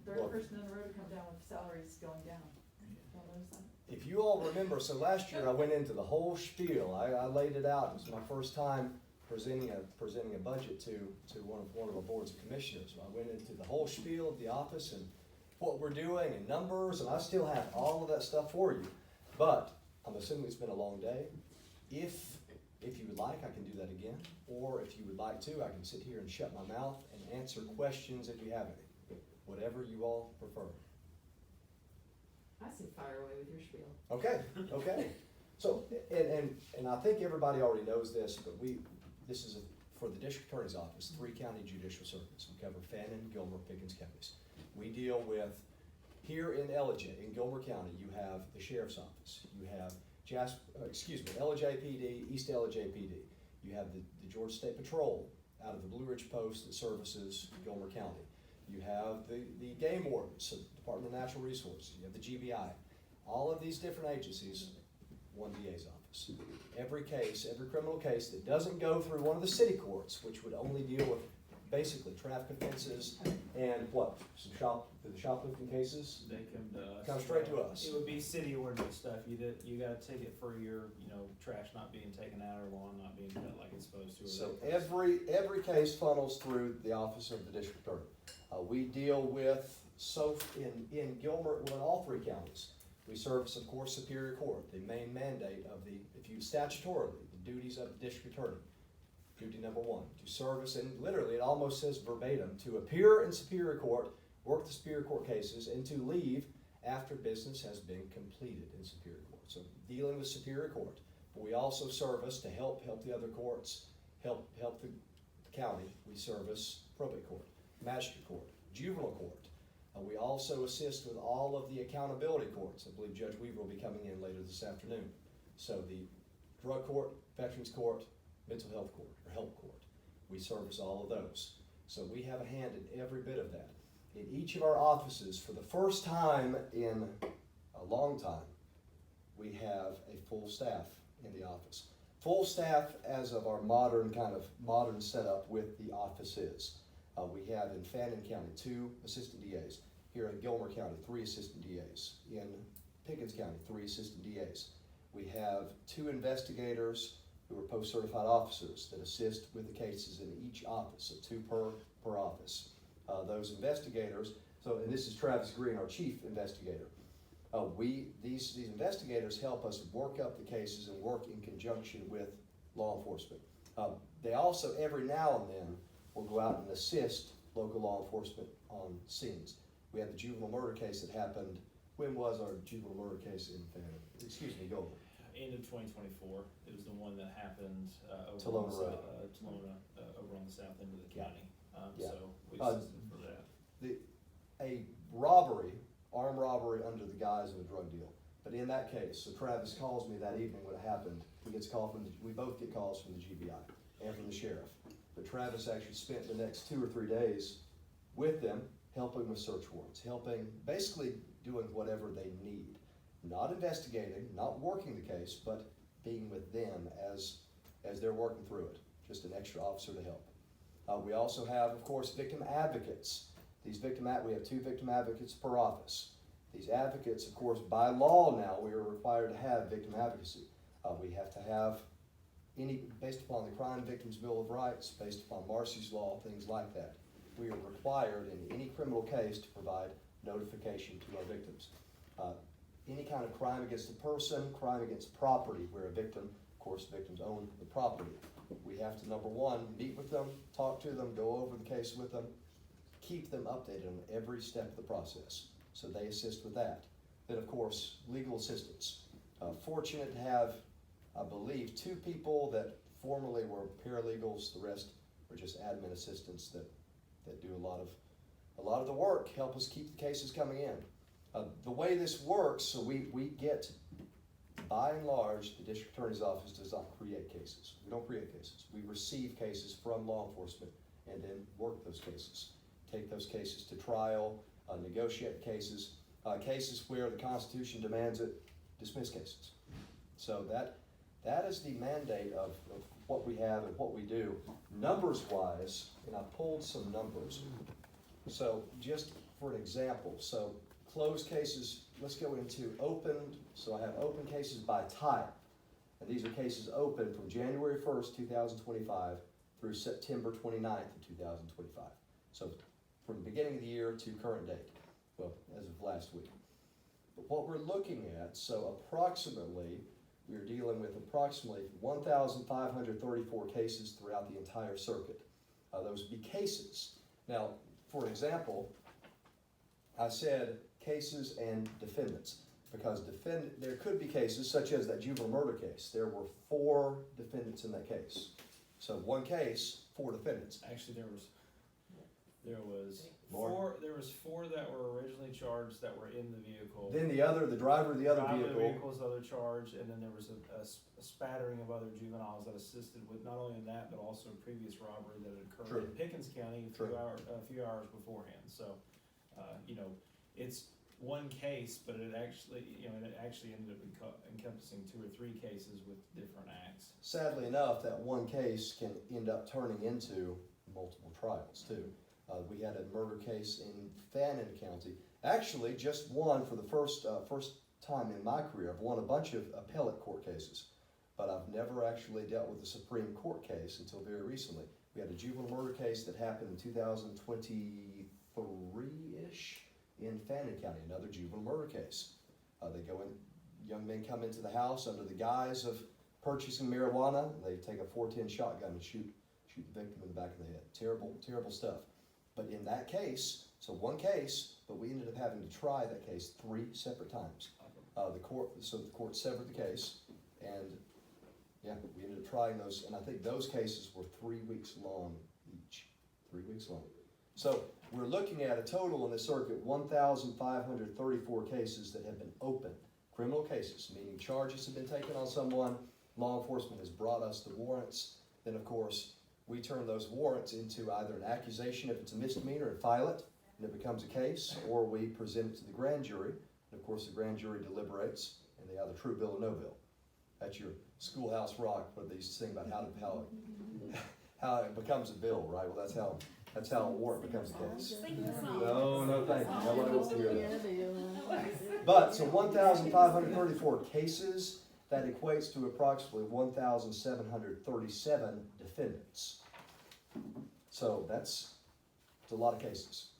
Third person in the row to come down with salaries going down. Y'all notice that? If you all remember, so last year I went into the whole spiel. I laid it out. It was my first time presenting a budget to one of our boards of commissioners. I went into the whole spiel of the office and what we're doing and numbers, and I still have all of that stuff for you. But I'm assuming it's been a long day. If you would like, I can do that again. Or if you would like to, I can sit here and shut my mouth and answer questions if you have any. Whatever you all prefer. I say fire away with your spiel. Okay, okay. So, and I think everybody already knows this, but this is for the district attorney's office, 3 county judicial circuits. We cover Fannin, Gilmer, Pickens counties. We deal with Here in LJ, in Gilmer County, you have the Sheriff's Office, you have LJPD, East LJPD. You have the Georgia State Patrol out of the Blue Ridge Post that services Gilmer County. You have the Game Wardens, so Department of Natural Resources. You have the GBI. All of these different agencies, one DA's office. Every case, every criminal case that doesn't go through one of the city courts, which would only deal with basically traffic offenses and what, the shoplifting cases, They come to us. come straight to us. It would be city ordinance stuff. You got a ticket for your, trash not being taken out or lawn not being cut like it's supposed to. Or So that- every case funnels through the office of the district attorney. We deal with, in Gilmer, well, in all three counties, we service, of course, Superior Court, the main mandate of statutorily, the duties of the district attorney. Duty number one, to service, and literally it almost says verbatim, to appear in Superior Court, work the Superior Court cases, and to leave after business has been completed in Superior Court. So dealing with Superior Court. But we also service to help the other courts, help the county. We service probate court, magistrate court, juvenile court. We also assist with all of the accountability courts. I believe Judge Weaver will be coming in later this afternoon. So the drug court, veterans court, mental health court, or health court. We service all of those. So we have a hand in every bit of that. In each of our offices, for the first time in a long time, we have a full staff in the office. Full staff as of our modern setup with the offices. We have in Fannin County 2 assistant DAs. Here in Gilmer County, 3 assistant DAs. In Pickens County, 3 assistant DAs. We have 2 investigators who are post-certified officers that assist with the cases in each office, so 2 per office. Those investigators, and this is Travis Green, our chief investigator. These investigators help us work up the cases and work in conjunction with law enforcement. They also, every now and then, will go out and assist local law enforcement on scenes. We had the juvenile murder case that happened. When was our juvenile murder case in Fannin? Gilmer. End of 2024. It was the one that happened over Tolona on the Road. Tolona, over on the south end of the county. Yeah. So we assisted for that. A robbery, armed robbery under the guise of a drug deal. But in that case, so Travis calls me that evening when it happened. We both get calls from the GBI and from the sheriff. But Travis actually spent the next 2 or 3 days with them, helping with search warrants, basically doing whatever they need. Not investigating, not working the case, but being with them as they're working through it. Just an extra officer to help. We also have, of course, victim advocates. We have 2 victim advocates per office. These advocates, of course, by law now, we are required to have victim advocacy. We have to have based upon the Crime Victims Bill of Rights, based upon Marcy's Law, things like that. We are required in any criminal case to provide notification to our victims. Any kind of crime against a person, crime against property, where a victim, of course, victims own the property. We have to, number one, meet with them, talk to them, go over the case with them, keep them updated on every step of the process. So they assist with that. Then, of course, legal assistance. Fortunate to have, I believe, 2 people that formerly were paralegals. The rest are just admin assistants that do a lot of the work, help us keep the cases coming in. The way this works, so we get, by and large, the district attorney's office does not create cases. We don't create cases. We receive cases from law enforcement and then work those cases. Take those cases to trial, negotiate cases. Cases where the Constitution demands it, dismiss cases. So that is the mandate of what we have and what we do. Numbers-wise, and I pulled some numbers. So just for an example, so closed cases, let's go into open. So I have open cases by type. And these are cases open from January 1st, 2025 through September 29th of 2025. So from the beginning of the year to current date, well, as of last week. But what we're looking at, so approximately, we're dealing with approximately 1,534 cases throughout the entire circuit. Those would be cases. Now, for example, I said cases and defendants, because there could be cases such as that juvenile murder case. There were 4 defendants in that case. So one case, 4 defendants. Actually, there was There was four that were originally charged that were in the vehicle. Then the driver of the other Driver of the vehicle, vehicle was other charge, and then there was a spattering of other juveniles that assisted with not only in that, but also a previous robbery that had occurred True. in Pickens County True. a few hours beforehand. So, it's one case, but it actually ended up encompassing 2 or 3 cases with different acts. sadly enough, that one case can end up turning into multiple trials too. We had a murder case in Fannin County. Actually, just one for the first time in my career. I've won a bunch of appellate court cases, but I've never actually dealt with a Supreme Court case until very recently. We had a juvenile murder case that happened in 2023-ish in Fannin County, another juvenile murder case. They go in, young men come into the house under the guise of purchasing marijuana. They take a .410 shotgun and shoot the victim in the back of the head. Terrible, terrible stuff. But in that case, so one case, but we ended up having to try that case 3 separate times. The court severed the case, and yeah, we ended up trying those, and I think those cases were 3 weeks long each. 3 weeks long. So we're looking at a total in the circuit 1,534 cases that have been opened, criminal cases, meaning charges have been taken on someone, law enforcement has brought us the warrants, then of course we turn those warrants into either an accusation if it's a misdemeanor and file it, and it becomes a case, or we present it to the grand jury, and of course the grand jury deliberates, and they either true bill or no bill. That's your schoolhouse rock, where they used to sing about how it becomes a bill, right? Well, that's how a warrant becomes a case. No, thank you. Nobody wants to hear that. But, so 1,534 cases, that equates to approximately 1,737 defendants. So that's a lot of cases.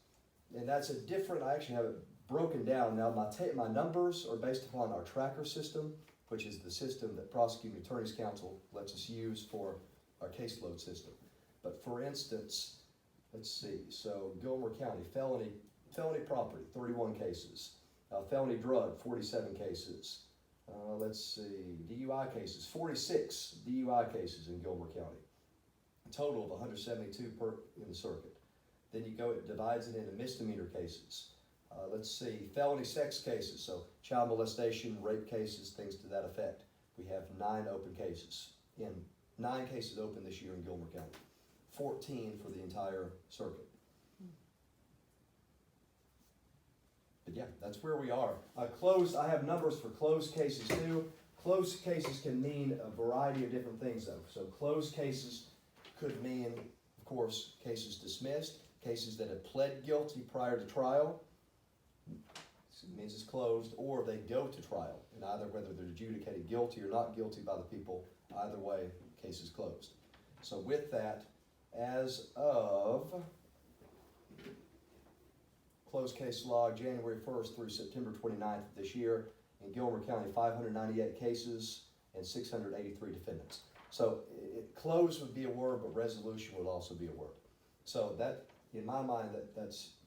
And that's a different, I actually have it broken down. Now, my numbers are based upon our tracker system, which is the system that Prosecuting Attorneys Council lets us use for our caseload system. But for instance, let's see, so Gilmer County, felony property, 31 cases. Felony drug, 47 cases. Let's see, DUI cases, 46 DUI cases in Gilmer County. A total of 172 in the circuit. Then it divides it into misdemeanor cases. Let's see, felony sex cases, so child molestation, rape cases, things to that effect. We have 9 open cases. 9 cases open this year in Gilmer County. 14 for the entire circuit. But yeah, that's where we are. I have numbers for closed cases too. Closed cases can mean a variety of different things though. So closed cases could mean, of course, cases dismissed, cases that have pled guilty prior to trial. It means it's closed, or they go to trial, and either whether they're adjudicated guilty or not guilty by the people, either way, case is closed. So with that, as of closed case log January 1st through September 29th of this year, in Gilmer County, 598 cases and 683 defendants. So close would be a word, but resolution would also be a word. So that, in my mind,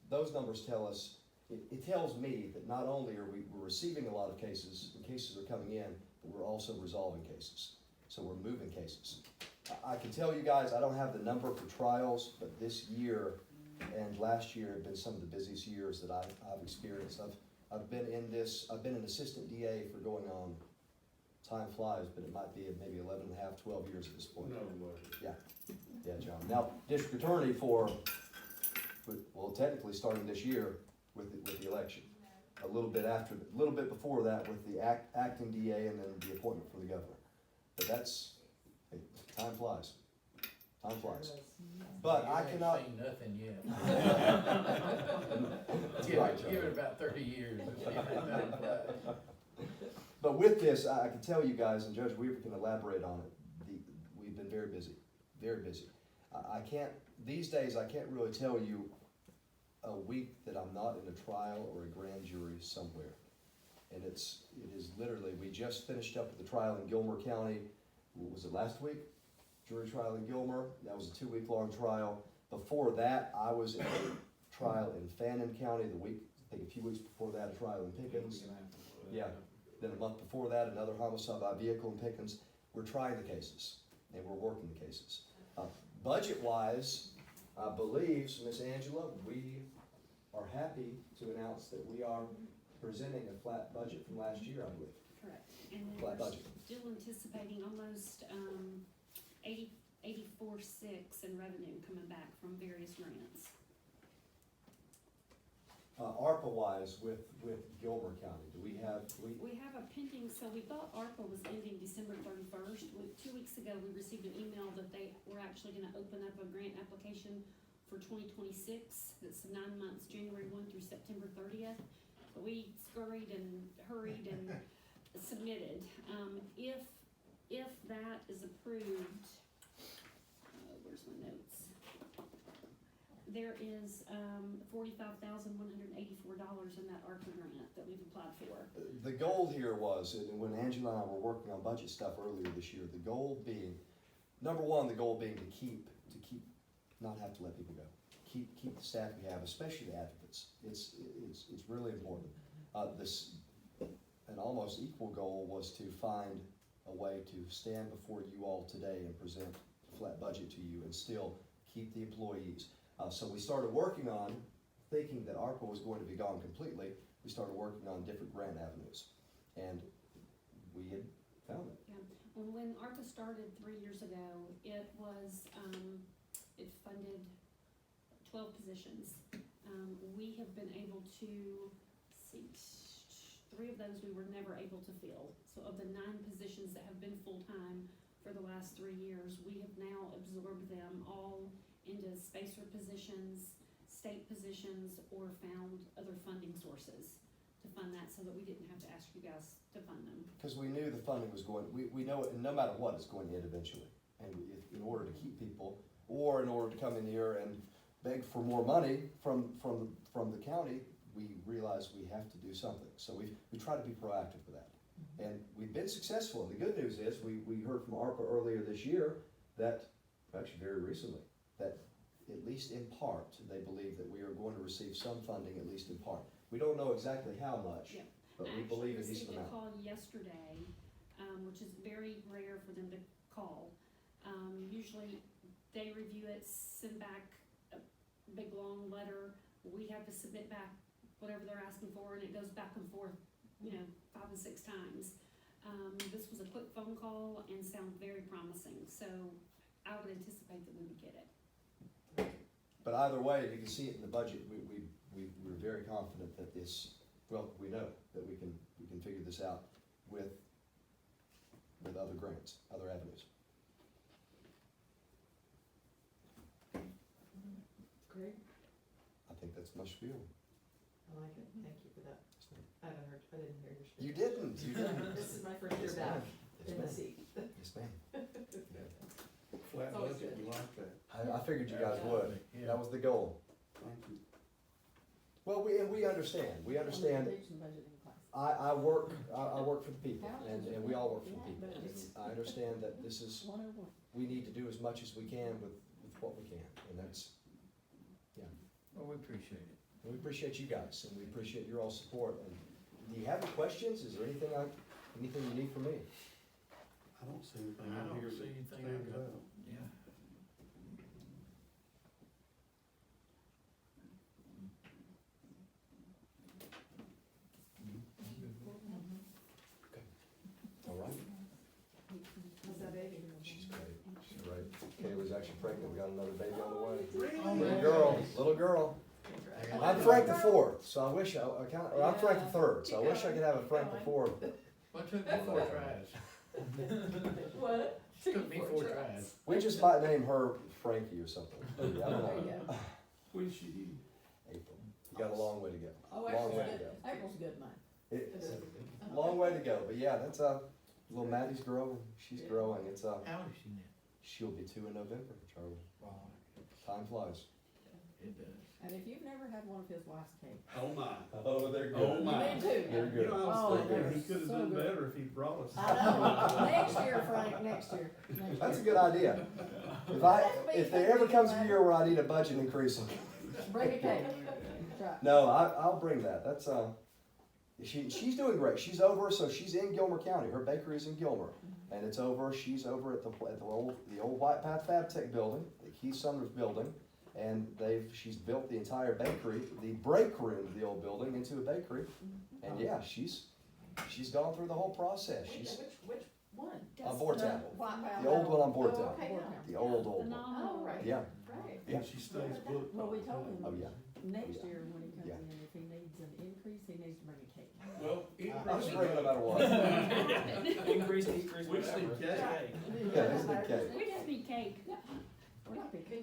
those numbers tell us, it tells me that not only are we're receiving a lot of cases, and cases are coming in, but we're also resolving cases. So we're moving cases. I can tell you guys, I don't have the number for trials, but this year and last year have been some of the busiest years that I've experienced. I've been an assistant DA for going on, time flies, but it might be maybe 11 and a half, 12 years at this point. No way. Yeah, John. Now, district attorney technically starting this year with the election. A little bit before that with the acting DA and then the appointment for the governor. But time flies. Time flies. But I cannot. Ain't seen nothing yet. Give it about 30 years. But with this, I can tell you guys, and Judge Weaver can elaborate on it, we've been very busy, very busy. These days I can't really tell you a week that I'm not in a trial or a grand jury somewhere. And it is literally, we just finished up with the trial in Gilmer County, was it last week? Jury trial in Gilmer, that was a 2-week-long trial. Before that, I was in a trial in Fannin County a few weeks before that, a trial in Pickens. Yeah, then a month before that, another homicide by vehicle in Pickens. We're trying the cases, and we're working the cases. Budget-wise, I believe, so Miss Angela, are happy to announce that we are presenting a flat budget from last year, I believe. Correct. And then Flat we're budget. still anticipating almost 84.6 in revenue coming back from various grants. ARPA-wise with Gilmer County, do we have, We have a pending, so we thought ARPA was ending December 31st. 2 weeks ago, we received an email that they were actually gonna open up a grant application for 2026. That's 9 months, January 1 through September 30th. But we scurried and hurried and submitted. If that is approved, where's my notes? There is $45,184 in that ARPA grant that we've applied for. the goal here was, and when Angela and I were working on budget stuff earlier this year, the goal being, number one, the goal being to keep, not have to let people go. Keep the staff we have, especially the advocates. It's really important. An almost equal goal was to find a way to stand before you all today and present a flat budget to you and still keep the employees. So we started working on, thinking that ARPA was going to be gone completely, we started working on different grant avenues. And we had found it. Yeah, and when ARPA started 3 years ago, it was, it funded 12 positions. We have been able to, see, 3 of those we were never able to fill. So of the 9 positions that have been full-time for the last 3 years, we have now absorbed them all into spacer positions, state positions, or found other funding sources to fund that so that we didn't have to ask you guys to fund them. Because we knew the funding was going, we know it, and no matter what, it's going to end eventually. And in order to keep people, or in order to come in here and beg for more money from the county, we realized we have to do something. So we try to be proactive with that. And we've been successful. And the good news is, we heard from ARPA earlier this year that, actually very recently, that at least in part, they believe that we are going to receive some funding, at least in part. We don't know exactly how much, Yeah. but we believe a I actually decent received a amount. call yesterday, which is very rare for them to call. Usually they review it, send back a big long letter. We have to submit back whatever they're asking for, and it goes back and forth, 5 and 6 times. This was a quick phone call and sounded very promising, so I would anticipate that we would get it. But either way, you can see it in the budget, we're very confident that this, well, we know that we can figure this out with other grants, other avenues. Great, I think that's my spiel. I like it, thank you for that. I didn't hear your speech. You didn't. This is my first year Yes, back ma'am. Yes, in the ma'am. seat. Yes, ma'am. Flat It's always budget, good. you like that? I figured you guys would. Yeah. That was the goal. Thank you. Well, we understand. We understand. Teach some budgeting class. I work for the people, and we all work for the people. I understand that this is, 101. we need to do as much as we can with what we can, and that's, yeah. Well, we appreciate it. And we appreciate you guys, and we appreciate your all support. And do you have any questions? Is there anything you need from me? I don't see anything I in don't here see that anything stands I got. out. Yeah. All right. How's that baby? She's great. She's great. Kayla's actually pregnant. We got another baby on the way. Really? Little girl. I'm Frank the Fourth, so I wish I'm Frank the Third, so I wish I could have a Frank the Fourth. Well, it took me 4 tries. What? Took me 4 tries. We just might name her Frankie or something. I don't There you know. go. Who's she? April. You got a long way to go. Oh, Long April's way to good. go. April's good, man. It's a long way to go, but yeah, that's little Maddie's growing. She's growing. It's How old is she now? she'll be 2 in November, Charlie. Wow, Time flies. it does. And if you've never had one of his wife's cake, Oh, my. Oh, they're good. Oh, my. you need to. They're You good. know, I was Oh, thinking they're he could have so done good. better if he brought us. I know. Next year, Frank, next year. Next That's a year. good idea. If there ever comes a year where I need a budget increase, Bring a cake. Try. no, I'll bring that. That's she's doing great. She's over, so she's in Gilmer County. Her bakery's in Gilmer, and it's over. She's over at the old White Path Fab Tech building, the Keith Summers building, And she's built the entire bakery, the break room of the old building into a bakery. And yeah, she's gone through the whole process. She's Which one? on Board Town. White The old one on Board Oh, Town. okay, yeah. The old one. Phenomenal. Oh, right. Yeah. Right. Yeah. She stays booked. Well, we told him. Oh, yeah. Next Yeah. year when he comes Yeah. in, if he needs an increase, he needs to bring a cake. Well, I was bringing no matter what. Increase, decrease, Which the whatever. cake? Yeah, it's the cake. We just need cake. Can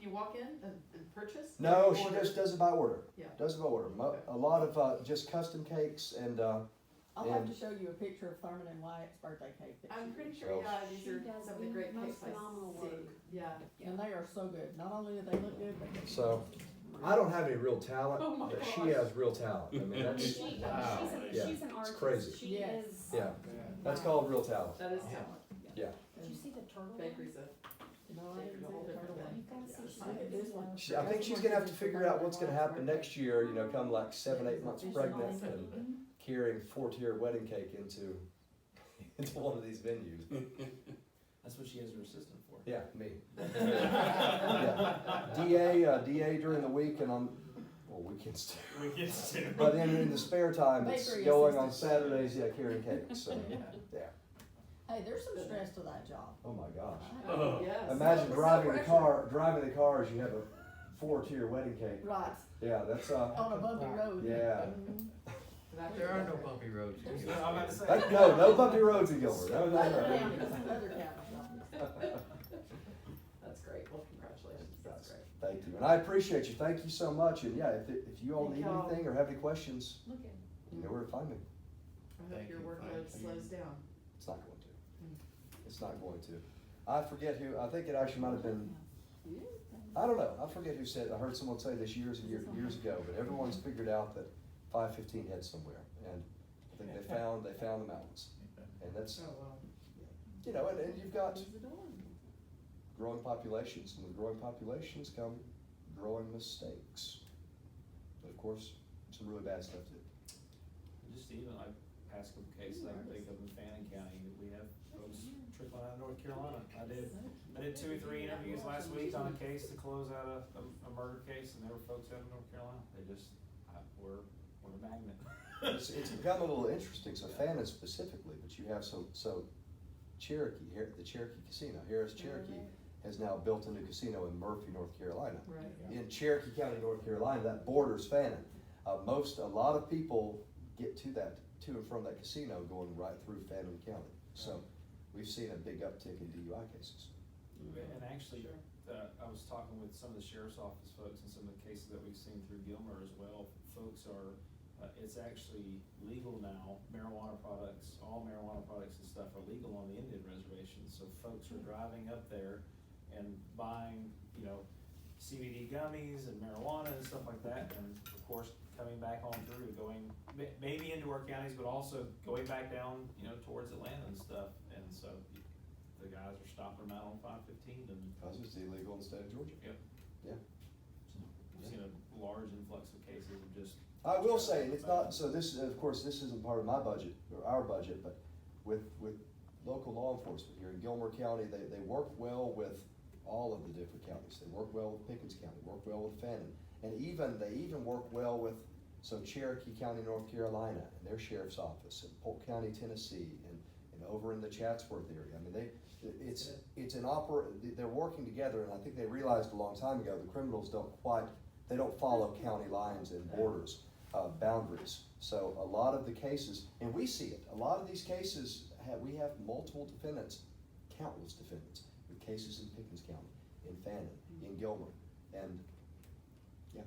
you walk in and purchase? No, she Order? just does it by order. Yeah. Does it by order. A lot of just custom cakes and I'll have And- to show you a picture of Thurman and Wyatt's birthday cake. that I'm she pretty did. sure, So- yeah, these She are does some of the the great most cakes I phenomenal see. work. Yeah. And they are so good. Not only do they look good, but they're. so I don't have any real talent, Oh my but she gosh. has real talent. I mean, that's, Wow. Yeah. She's an artist. crazy. She Yes. is. yeah, that's called real talent. That is talent. Yeah. Did you see the turtle? Bakery's a, No, I didn't a whole see the different turtle. You thing. gotta see Look at this one. I think she's gonna have to figure out what's gonna happen next year, you know, come like 7, 8 months pregnant and carrying 4-tier wedding cake into one of these venues. That's what she has her assistant for. Yeah, me. Yeah. DA during the week and on, well, weekends too. Weekends too. But then in the spare time, it's Bakery going on assistant. Saturdays, yeah, carrying cakes, so, yeah. Hey, there's some stress to that job. Oh my gosh. yes. Imagine So driving the pressure. car as you have a 4-tier wedding cake. Right, Yeah, that's, on a bumpy road. Yeah. Mhm. There are no bumpy roads. There's Yeah, I'm about to say. no bumpy roads in Gilmer. No, no, Other no. counties, other counties. That's great. Well, congratulations. That's great. Thank you, and I appreciate you, thank you so much, and yeah, if you all Thank need y'all. anything or have any questions, Look at, you know where to find me. I hope Thank your you. workload Thank you. slows down. It's not going to. It's not going to. I forget who, I think it actually might have been, I don't know, I forget who said, I heard someone say this years ago, but everyone's figured out that 515 heads somewhere, and I think they found the mountains. And that's, Oh, well. you know, and you've got Close the door. growing populations, and with growing populations come growing mistakes. But of course, some really bad stuff too. Just even like past couple cases, I can think of in Fannin County, we have folks trickling out of North Carolina. I did 2 or 3 interviews last week on a case to close out a murder case, and there were folks out of North Carolina. They just, we're a magnet. It's become a little interesting, so Fannin specifically, but you have so Cherokee, here, the Cherokee Casino, Harris Cherokee, has now built a new casino in Murphy, North Carolina. Right. In Cherokee County, North Carolina, that borders Fannin. A lot of people get to and from that casino going right through Fannin County. So we've seen a big uptick in DUI cases. And actually, I was talking with some of the sheriff's office folks and some of the cases that we've seen through Gilmer as well. Folks are, it's actually legal now, marijuana products, all marijuana products and stuff are legal on the Indian reservations. So folks are driving up there and buying, you know, CBD gummies and marijuana and stuff like that. And of course, coming back on through, going maybe into our counties, but also going back down, you know, towards Atlanta and stuff. And so the guys are stopping them out on 515 and. Because it's illegal in the state of Georgia. Yep. Yeah. We've seen a large influx of cases of just. I will say, and it's not, so this, of course, this isn't part of my budget, or our budget, but with local law enforcement here in Gilmer County, they work well with all of the different counties. They work well with Pickens County, work well with Fannin, and they even work well with, so Cherokee County, North Carolina, and their sheriff's office, and Polk County, Tennessee, and over in the Chatsworth area. I mean, they're working together, and I think they realized a long time ago, the criminals they don't follow county lines and borders, boundaries. So a lot of the cases, and we see it, a lot of these cases, we have multiple defendants, countless defendants, with cases in Pickens County, in Fannin, in Gilmer, and, yeah.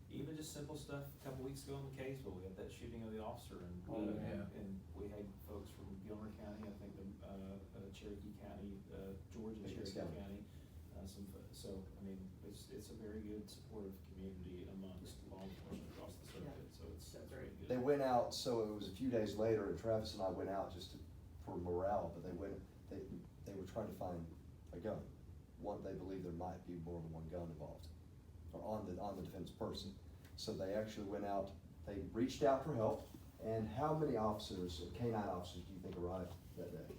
Even just simple stuff, a couple weeks ago in the case, we had that shooting of the officer and we had folks from Gilmer County, I think Cherokee County, Georgia, Pickens Cherokee County. County. So, I mean, it's a very good supportive community amongst law enforcement across the circuit, so it's very good. They went out, so it was a few days later, and Travis and I went out for morale, but they were trying to find a gun. They believe there might be more than one gun involved, or on the defendant's person. So they actually went out, they reached out for help, and how many officers, K-9 officers, do you think arrived that day?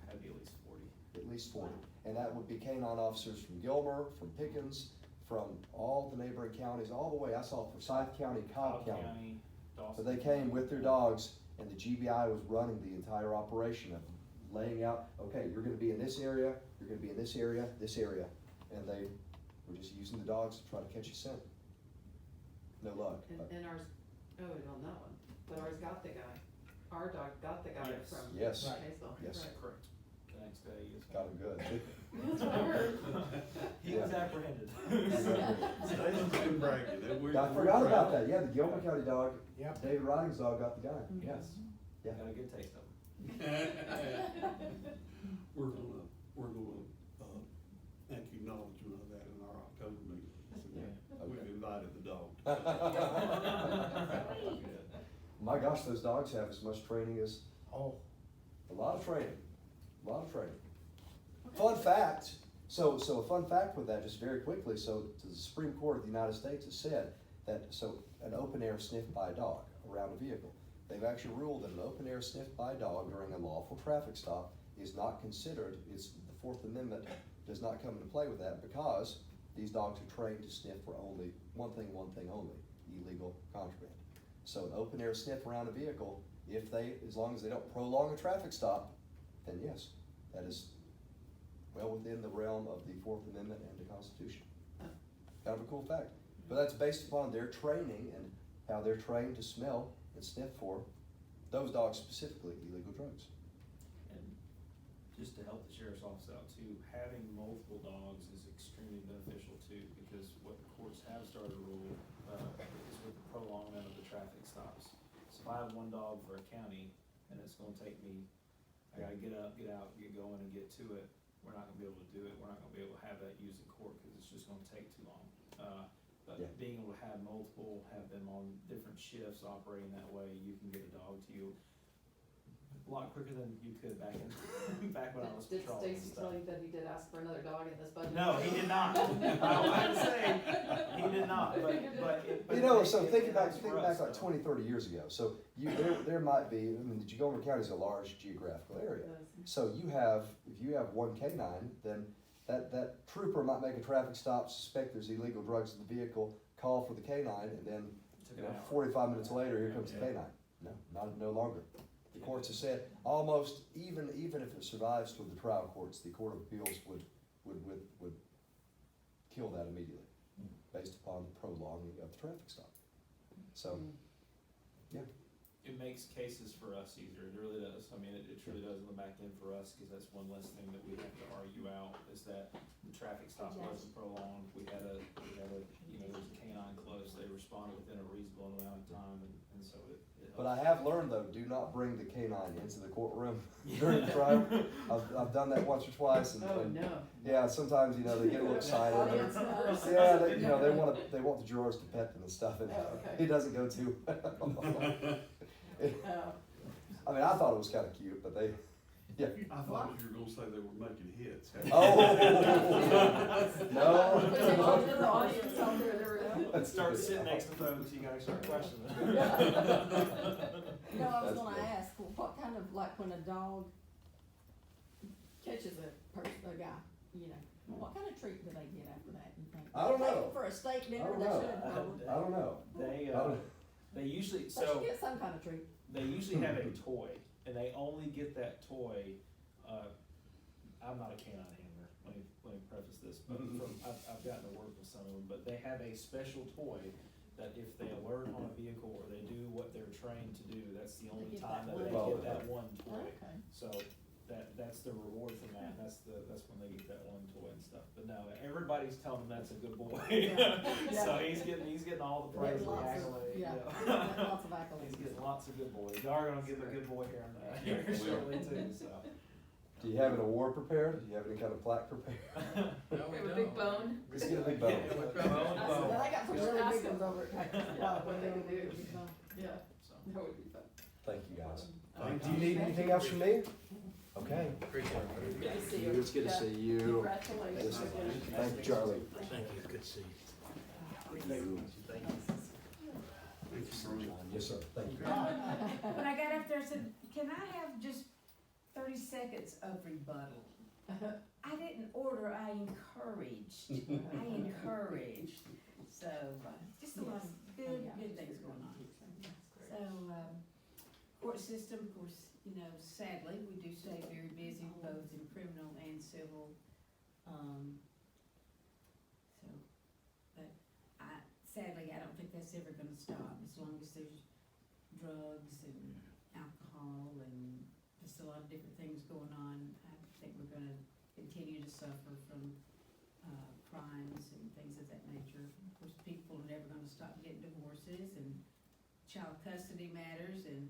Had to be at least 40. At least 40. And that would be K-9 officers from Gilmer, from Pickens, from all the neighboring counties, all the way, I saw Forsyth County, Cobb County. Dawson. But they came with their dogs, and the GBI was running the entire operation of laying out, okay, you're gonna be in this area, you're gonna be in this area, and they were just using the dogs to try to catch a scent. No luck. And ours, oh, on that one, but ours got the guy. Our dog got the guy Yes. from Yes. Kaysville. Yes. Right. Correct. The next day, he was. Got him good. That's what I heard. He was Yeah. apprehended. I forgot about that, yeah, the Gilmer County dog, Yep. David Riding's dog got the guy. Yes. Yeah. Got a good taste of We're gonna, make acknowledgement of that in our October meeting. Yeah. We've invited the dog. My gosh, those dogs have as much training as, Oh, a lot of training. Fun fact, so a fun fact with that, just very quickly, so the Supreme Court of the United States has said that, so an open air sniff by a dog around a vehicle, they've actually ruled that an open air sniff by a dog during a lawful traffic stop is not considered, the Fourth Amendment does not come into play with that, because these dogs are trained to sniff for only one thing only, illegal contraband. So an open air sniff around a vehicle, as long as they don't prolong a traffic stop, then yes, that is well within the realm of the Fourth Amendment and the Constitution. Kind of a cool fact. But that's based upon their training and how they're trained to smell and sniff for those dogs, specifically illegal drugs. And just to help the sheriff's office out too, having multiple dogs is extremely beneficial too, because what the courts have started to rule is with the prolongment of the traffic stops. So if I have one dog for a county, and it's gonna take me, I gotta get up, get out, get going and get to it, we're not gonna be able to do it, we're not gonna be able to have that used in court, because it's just gonna take too long. But Yeah. being able to have multiple, have them on different shifts operating that way, you can get a dog to you a lot quicker than you could back when I was Did patrolling and Stacy stuff. tell you that he did ask for another dog in this budget? No, he did not. I would say, he did not, but So thinking back for us, like though. 20, 30 years ago, so there might be, the Gilmer County is a large geographical area. So if you have one canine, then that trooper might make a traffic stop, suspect there's illegal drugs in the vehicle, call for the canine, and then, Took an hour. 45 minutes later, here comes the canine. No longer. The courts have said, almost, even if it survives to the trial courts, the Court of Appeals would kill that immediately, based upon the prolonging of the traffic stop. So, yeah. It makes cases for us easier, it really does. I mean, it truly does on the back end for us, because that's one less thing that we have to argue out, is that the traffic stop wasn't prolonged. We had a, there was a canine close, they responded within a reasonable amount of time, and so it helps. But I have learned, though, do not bring the canine into the courtroom during the trial. I've done that once or twice, and, Oh, no. yeah, sometimes, they get a little excited. Audience members. Yeah, they want the jurors to pet them and stuff, and Oh, okay. he doesn't go too well. Oh. I mean, I thought it was kind of cute, but they, yeah. I thought you were gonna say they were making hits. Oh. But they wanted the audience out there, they were, No. Start sitting next to folks, you gotta start questioning them. I was That's gonna good. ask, what kind of, like when a dog catches a guy, what kind of treat do they get after that, you think? I don't Take know. them for a steak I dinner, don't they know. should probably. I don't know. They usually, They should so, get some kind of treat. they usually have a toy, and they only get that toy, I'm not a canine handler, let me preface this, but I've gotten to work with some of them, but they have a special toy that if they alert on a vehicle or they do what they're trained to do, that's the only get time that that they one. get that one toy. Okay. So that's the reward from that, that's when they get that one toy and stuff, but no, everybody's telling him that's a good boy. Yeah. So he's getting all the praise and Lots of- accolades, yeah. yeah. Lots of accolades. He's getting lots of good boys. Y'all are gonna give a good boy here and here shortly too, so. Do you have an award prepared? Do you have any kind of plaque prepared? we have a big bone. Just get a big bone. Yeah, they got some really big ones over at Texas. What they would do, yeah, So. that would be fun. Thank you, guys. Do you need anything else from me? Okay. Good to see you. It's good to see you. Congratulations. Thank you, Charlie. Thank you, good to see you. Thank you, Brian. Yes, sir. Thank you. When I got up there, I said, can I have just 30 seconds of rebuttal? I didn't order, I encouraged, I encouraged. So, just a lot of good things going on. So, court system, of course, you know, sadly, we do stay very busy both in criminal and civil. So, but sadly, I don't think that's ever gonna stop, as long as there's drugs and alcohol and just a lot of different things going on. I think we're gonna continue to suffer from crimes and things of that nature. Of course, people are never gonna stop getting divorces and child custody matters and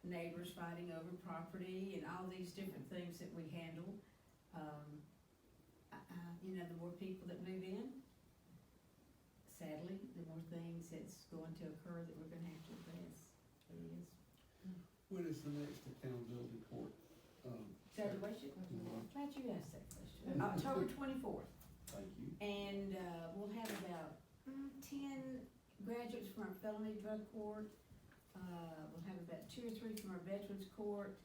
neighbors fighting over property and all these different things that we handle. You know, the more people that move in, sadly, the more things that's going to occur that we're gonna have to address. It is. When is the next accountability court? Graduation? Glad you asked that question. October 24th. Thank you. And we'll have about 10 graduates from our felony drug court. We'll have about 2 or 3 from our veterans court,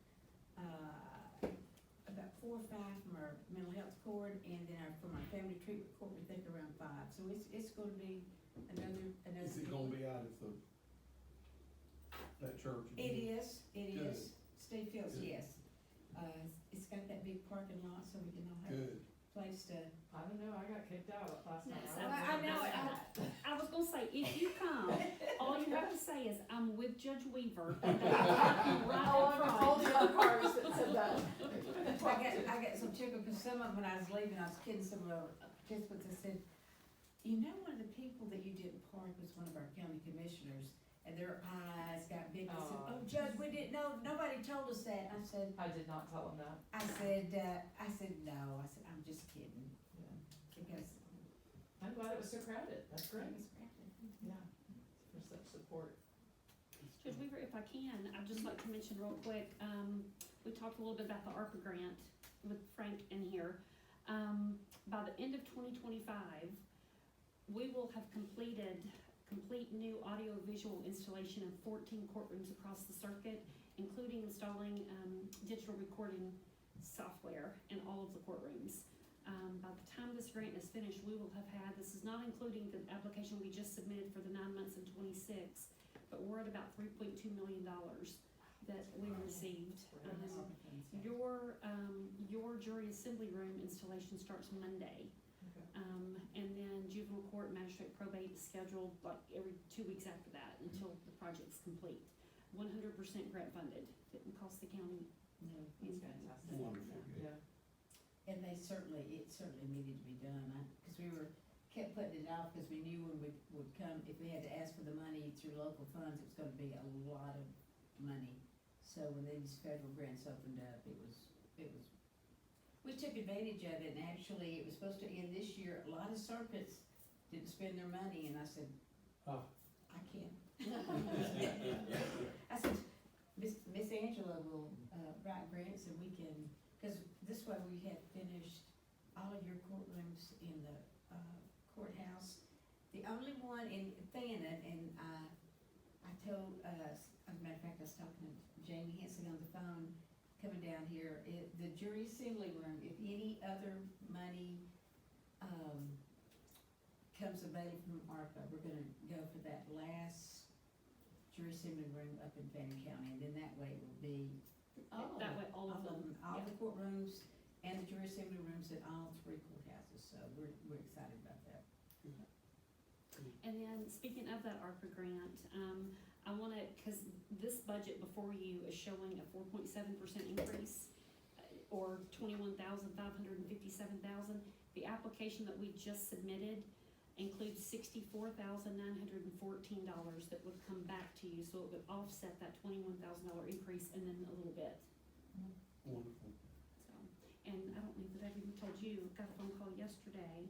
about 4 or 5 from our mental health court, and then from our family treatment court, we think around 5. So it's gonna be another. Is it gonna be out at that church? It is. Good. Steve Fields, Good. yes. It's got that big parking lot, so we can all have Good. a place to. I don't know, I got kicked out last night. I know, I was gonna say, if you come, all you have to say is, I'm with Judge Weaver. And they'll park you right Oh, up I'm front. all the other cars that said that. I got some tickle, because some of, when I was leaving, I was kidding some of our participants, I said, you know, one of the people that you didn't park was one of our county commissioners, and their eyes got big, I said, oh, Judge, we didn't know, nobody told us that. I said, I did not tell him that. I said, no, I said, I'm just kidding, Yeah. because. I'm glad it was so crowded, that's great. It was crowded. Yeah, for such support. Judge Weaver, if I can, I'd just like to mention real quick, we talked a little bit about the ARPA grant with Frank in here. By the end of 2025, we will have complete new audio-visual installation of 14 courtrooms across the circuit, including installing digital recording software in all of the courtrooms. By the time this grant is finished, we will have had, this is not including the application we just submitted for the 9 months in 26, but we're at about $3.2 million that we received. Your jury assembly room installation starts Monday. Okay. And then juvenile court, magistrate probate is scheduled like every 2 weeks after that until the project's complete. 100% grant funded, didn't cost the county No, That's anything. fantastic. Wonderful. Yeah. and it certainly needed to be done, because we kept putting it off, because we knew when we would come, if we had to ask for the money through local funds, it was gonna be a lot of money. So when these federal grants opened up, it was, we took advantage of it, and actually, it was supposed to end this year. A lot of circuits didn't spend their money, and I said, Oh. I can't. I said, Miss Angela will write grants, and we can, because this way we had finished all of your courtrooms in the courthouse. The only one in Fannin, and I told, as a matter of fact, I was talking to Jamie Henson on the phone, coming down here, the jury assembly room, if any other money comes available from ARPA, we're gonna go for that last jury assembly room up in Fannin County, and then that way it will be That way, all of them, all yeah. the courtrooms and the jury assembly rooms at all 3 courthouses, so we're excited about that. And then, speaking of that ARPA grant, I wanna, cause this budget before you is showing a 4.7% increase, or $21,557,000. The application that we just submitted includes $64,914 that would come back to you, so it would offset that $21,000 increase and then a little bit. Wonderful. So, and I don't know that I even told you, got a phone call yesterday,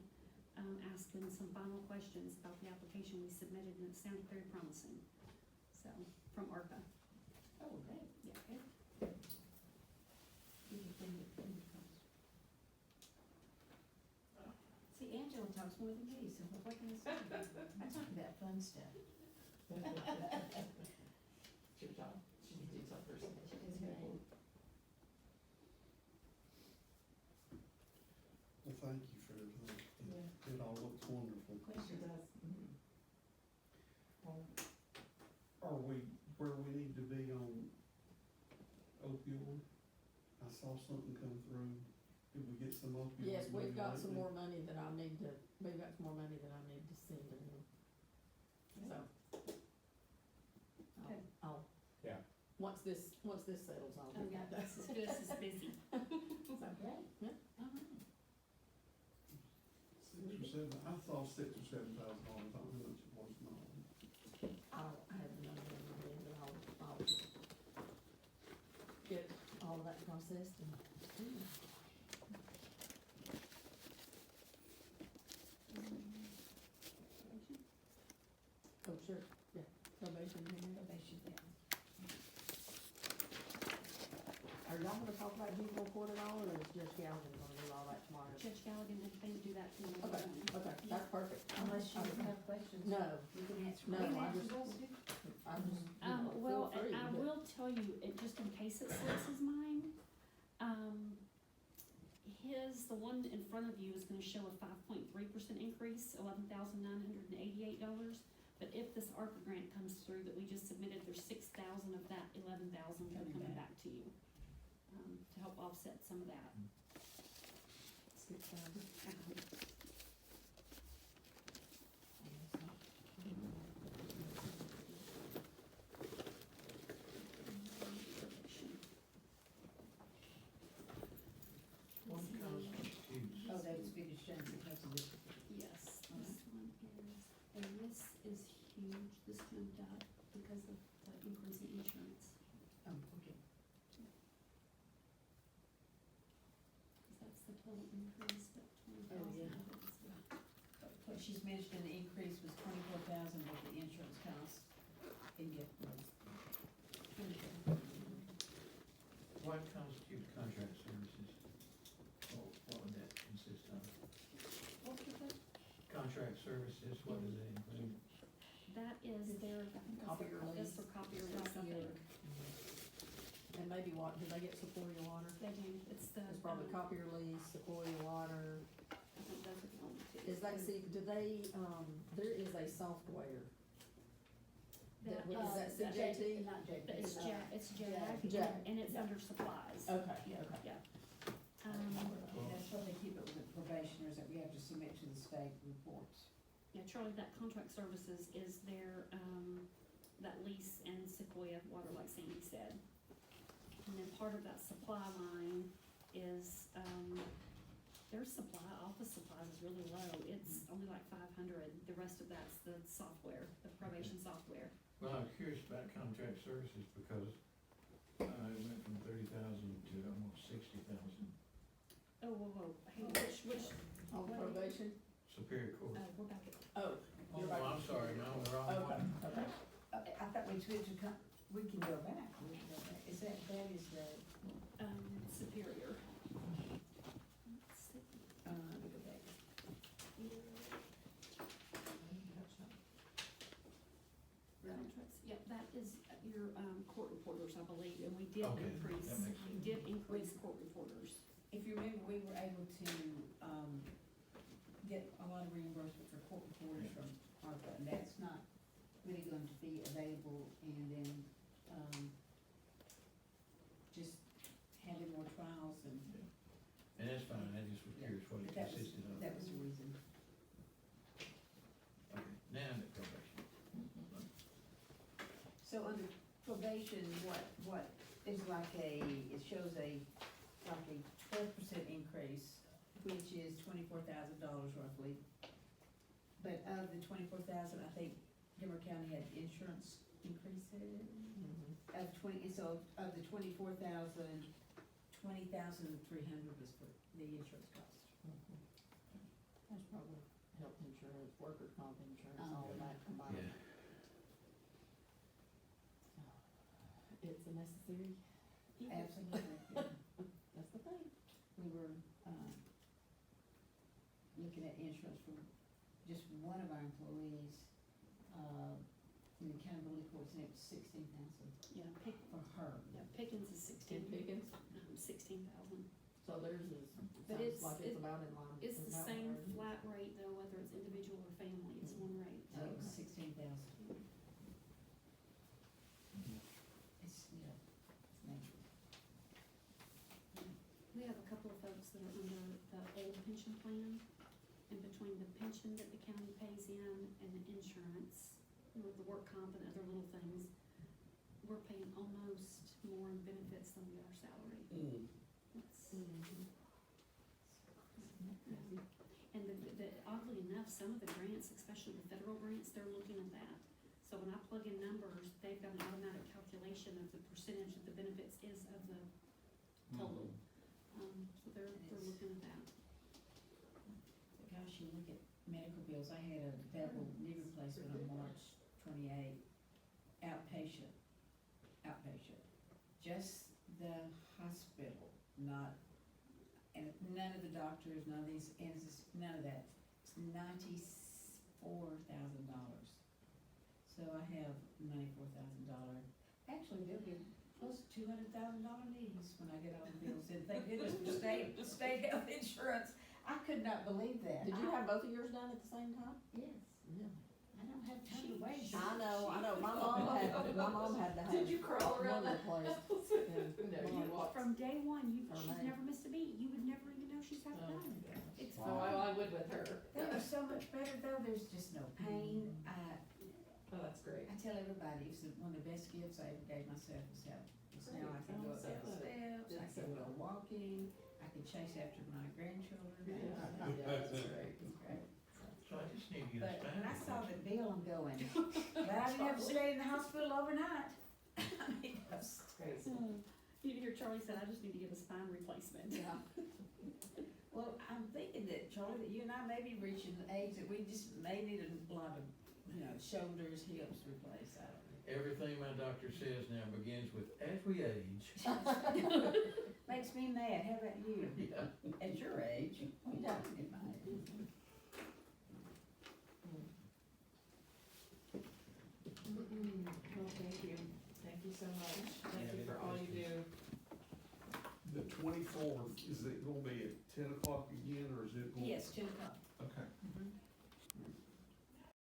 asking some final questions about the application we submitted, and it sounded very promising. So, from ARPA. Oh, great. Yeah. See, Angela talks more than me, so what can I say? I talk about fun stuff. It's your job, she's a detail person. She does great. where we need to be on opioid? I saw something come through. Did we get some opioid? Yes, we've money got some lately? more money that I need to, we've got some more money that I need to send to him. So. Okay. I'll, Yeah. once this settles, I'll Oh, get yeah, that. this is busy. Yeah. Six or seven, I saw $6,000 or $7,000, I don't know how much it was now. I have the number in my head, but I'll get all of that processed and. Oh, sure, yeah, probation, Probation, yeah. Are y'all gonna talk about juvenile court at all, or is Judge Galligan gonna do all that tomorrow? Judge Galligan had planned to do that tomorrow Okay, morning. okay, that's perfect. Unless you have questions. No, You can answer. No, You can I answer just- those too. I just, you know, Well, feel free, I but- will tell you, just in case it slips his mind, the one in front of you is gonna show a 5.3% increase, $11,988. But if this ARPA grant comes through that we just submitted, there's 6,000 of that 11,000 that are coming back to you, to help offset some of that. 6,000. One constitutes. Oh, that's biggest chance because of it. Yes, this one is, and this is huge, this jumped up because of the increase in insurance. Oh, okay. That's the total increase, but Oh, 20,000 yeah. of it is What she's mentioned, the increase was 24,000, but the insurance cost in gift was. What constitutes contract services? What would that consist of? What was that? Contract services, what does it include? That is their, Copier that's for lease. copier lease, I think. And maybe what, do they get Sequoia water? They do, it's the. It's probably copier lease, Sequoia water. I think those are the only two. Is that, see, do they, there is a software. That, is that CJT? Not JT. But it's JAG, JAG. and it's under supplies. Okay, Yeah, okay. yeah. That's what they keep it with the probationers, that we have to submit to the state reports. Yeah, Charlie, that contract services is their, that lease and Sequoia water, like Sandy said. And then part of that supply line is, their supply, office supplies is really low. It's only like 500. The rest of that's the software, the probation software. Well, I'm curious about contract services because it went from 30,000 to almost 60,000. Oh, whoa, hey, which, On probation? Superior Court. we're back at, Oh. Oh, you're right. I'm sorry, no, the wrong Okay, one. okay. I thought we switched to, we can go back, we can go back. Is that is the, Superior. Let's see. let me go back. Contracts, yep, that is your, court reporters, I believe, and we did Okay, increase, that makes we did increase court reporters. If you remember, we were able to, get a lot of reimbursement for court reporters from ARPA, and that's not really going to be available, and then, just having more trials and. And that's fine, I just was curious what it But that was- consisted of. That was the reason. Okay, now the probation. So under probation, what is like it shows like a 12% increase, which is $24,000 roughly. But of the 24,000, I think Gilmer County had insurance increases. Of the 24,000, 20,300 was for the insurance cost. That's probably health insurance, workers' comp insurance, all of that combined. Yeah. It's a necessary. evil. Absolutely. That's the thing. We were, looking at insurance for just one of our employees, in the accountability courts, and it was 16,000 Yeah, for her. yeah, Pickens is 16. Pickens? 16,000. So theirs is, But sounds like it's about in line. It's with the that same one. flat rate though, whether it's individual or family, it's one rate. So it was 16,000. folks that are under the old pension plan. And between the pension that the county pays in and the insurance, with the work comp and other little things, we're paying almost more in benefits than we are salary. It's- And oddly enough, some of the grants, especially the federal grants, they're looking at that. So when I plug in numbers, they've got an automatic calculation of the percentage that the benefits is of the total. So they're looking at that. Gosh, you look at medical bills, I had a double knee replacement on March 28th, outpatient. Just the hospital, not, and none of the doctors, none of these, none of that. It's $94,000. So I have $94,000. Actually, there'll be close to $200,000 needs when I get all the bills in. Thank goodness for state health insurance. I could not believe that. Did you have both of yours done at the same time? Yes. Yeah. I don't have time to wait. I know, my mom had to have. Did you crawl around one that replaced. house? Yeah. No, you walked. From day one, For she's me. never missed a beat. You would never even know she's had it Oh. done. It's So fine. I would with her. They are so much better though, there's just no pain. Oh, that's great. I tell everybody, it's one of the best gifts I ever gave myself was health. Because now I can go up down the steps, I can go walking, I can chase after my grandchildren. Yeah, that's great. It's great. So I just need to get a But spine. when I saw the bill, I'm going, but I didn't have to stay in the hospital overnight. I mean, that's Crazy. You hear Charlie said, I just need to get a spine replacement. Yeah. Well, I'm thinking that, Charlie, that you and I may be reaching the age that we just may need a lot of, shoulders, hips replaced. I don't know. Everything my doctor says now begins with, as we age. Makes me mad. How about you? Yeah. At your age? We don't get my age. Well, thank you. Thank you so much. Thank you for all you do. The 24th, is it gonna be at 10 o'clock again, or is it? Yes, 10 o'clock. Okay. Mhm.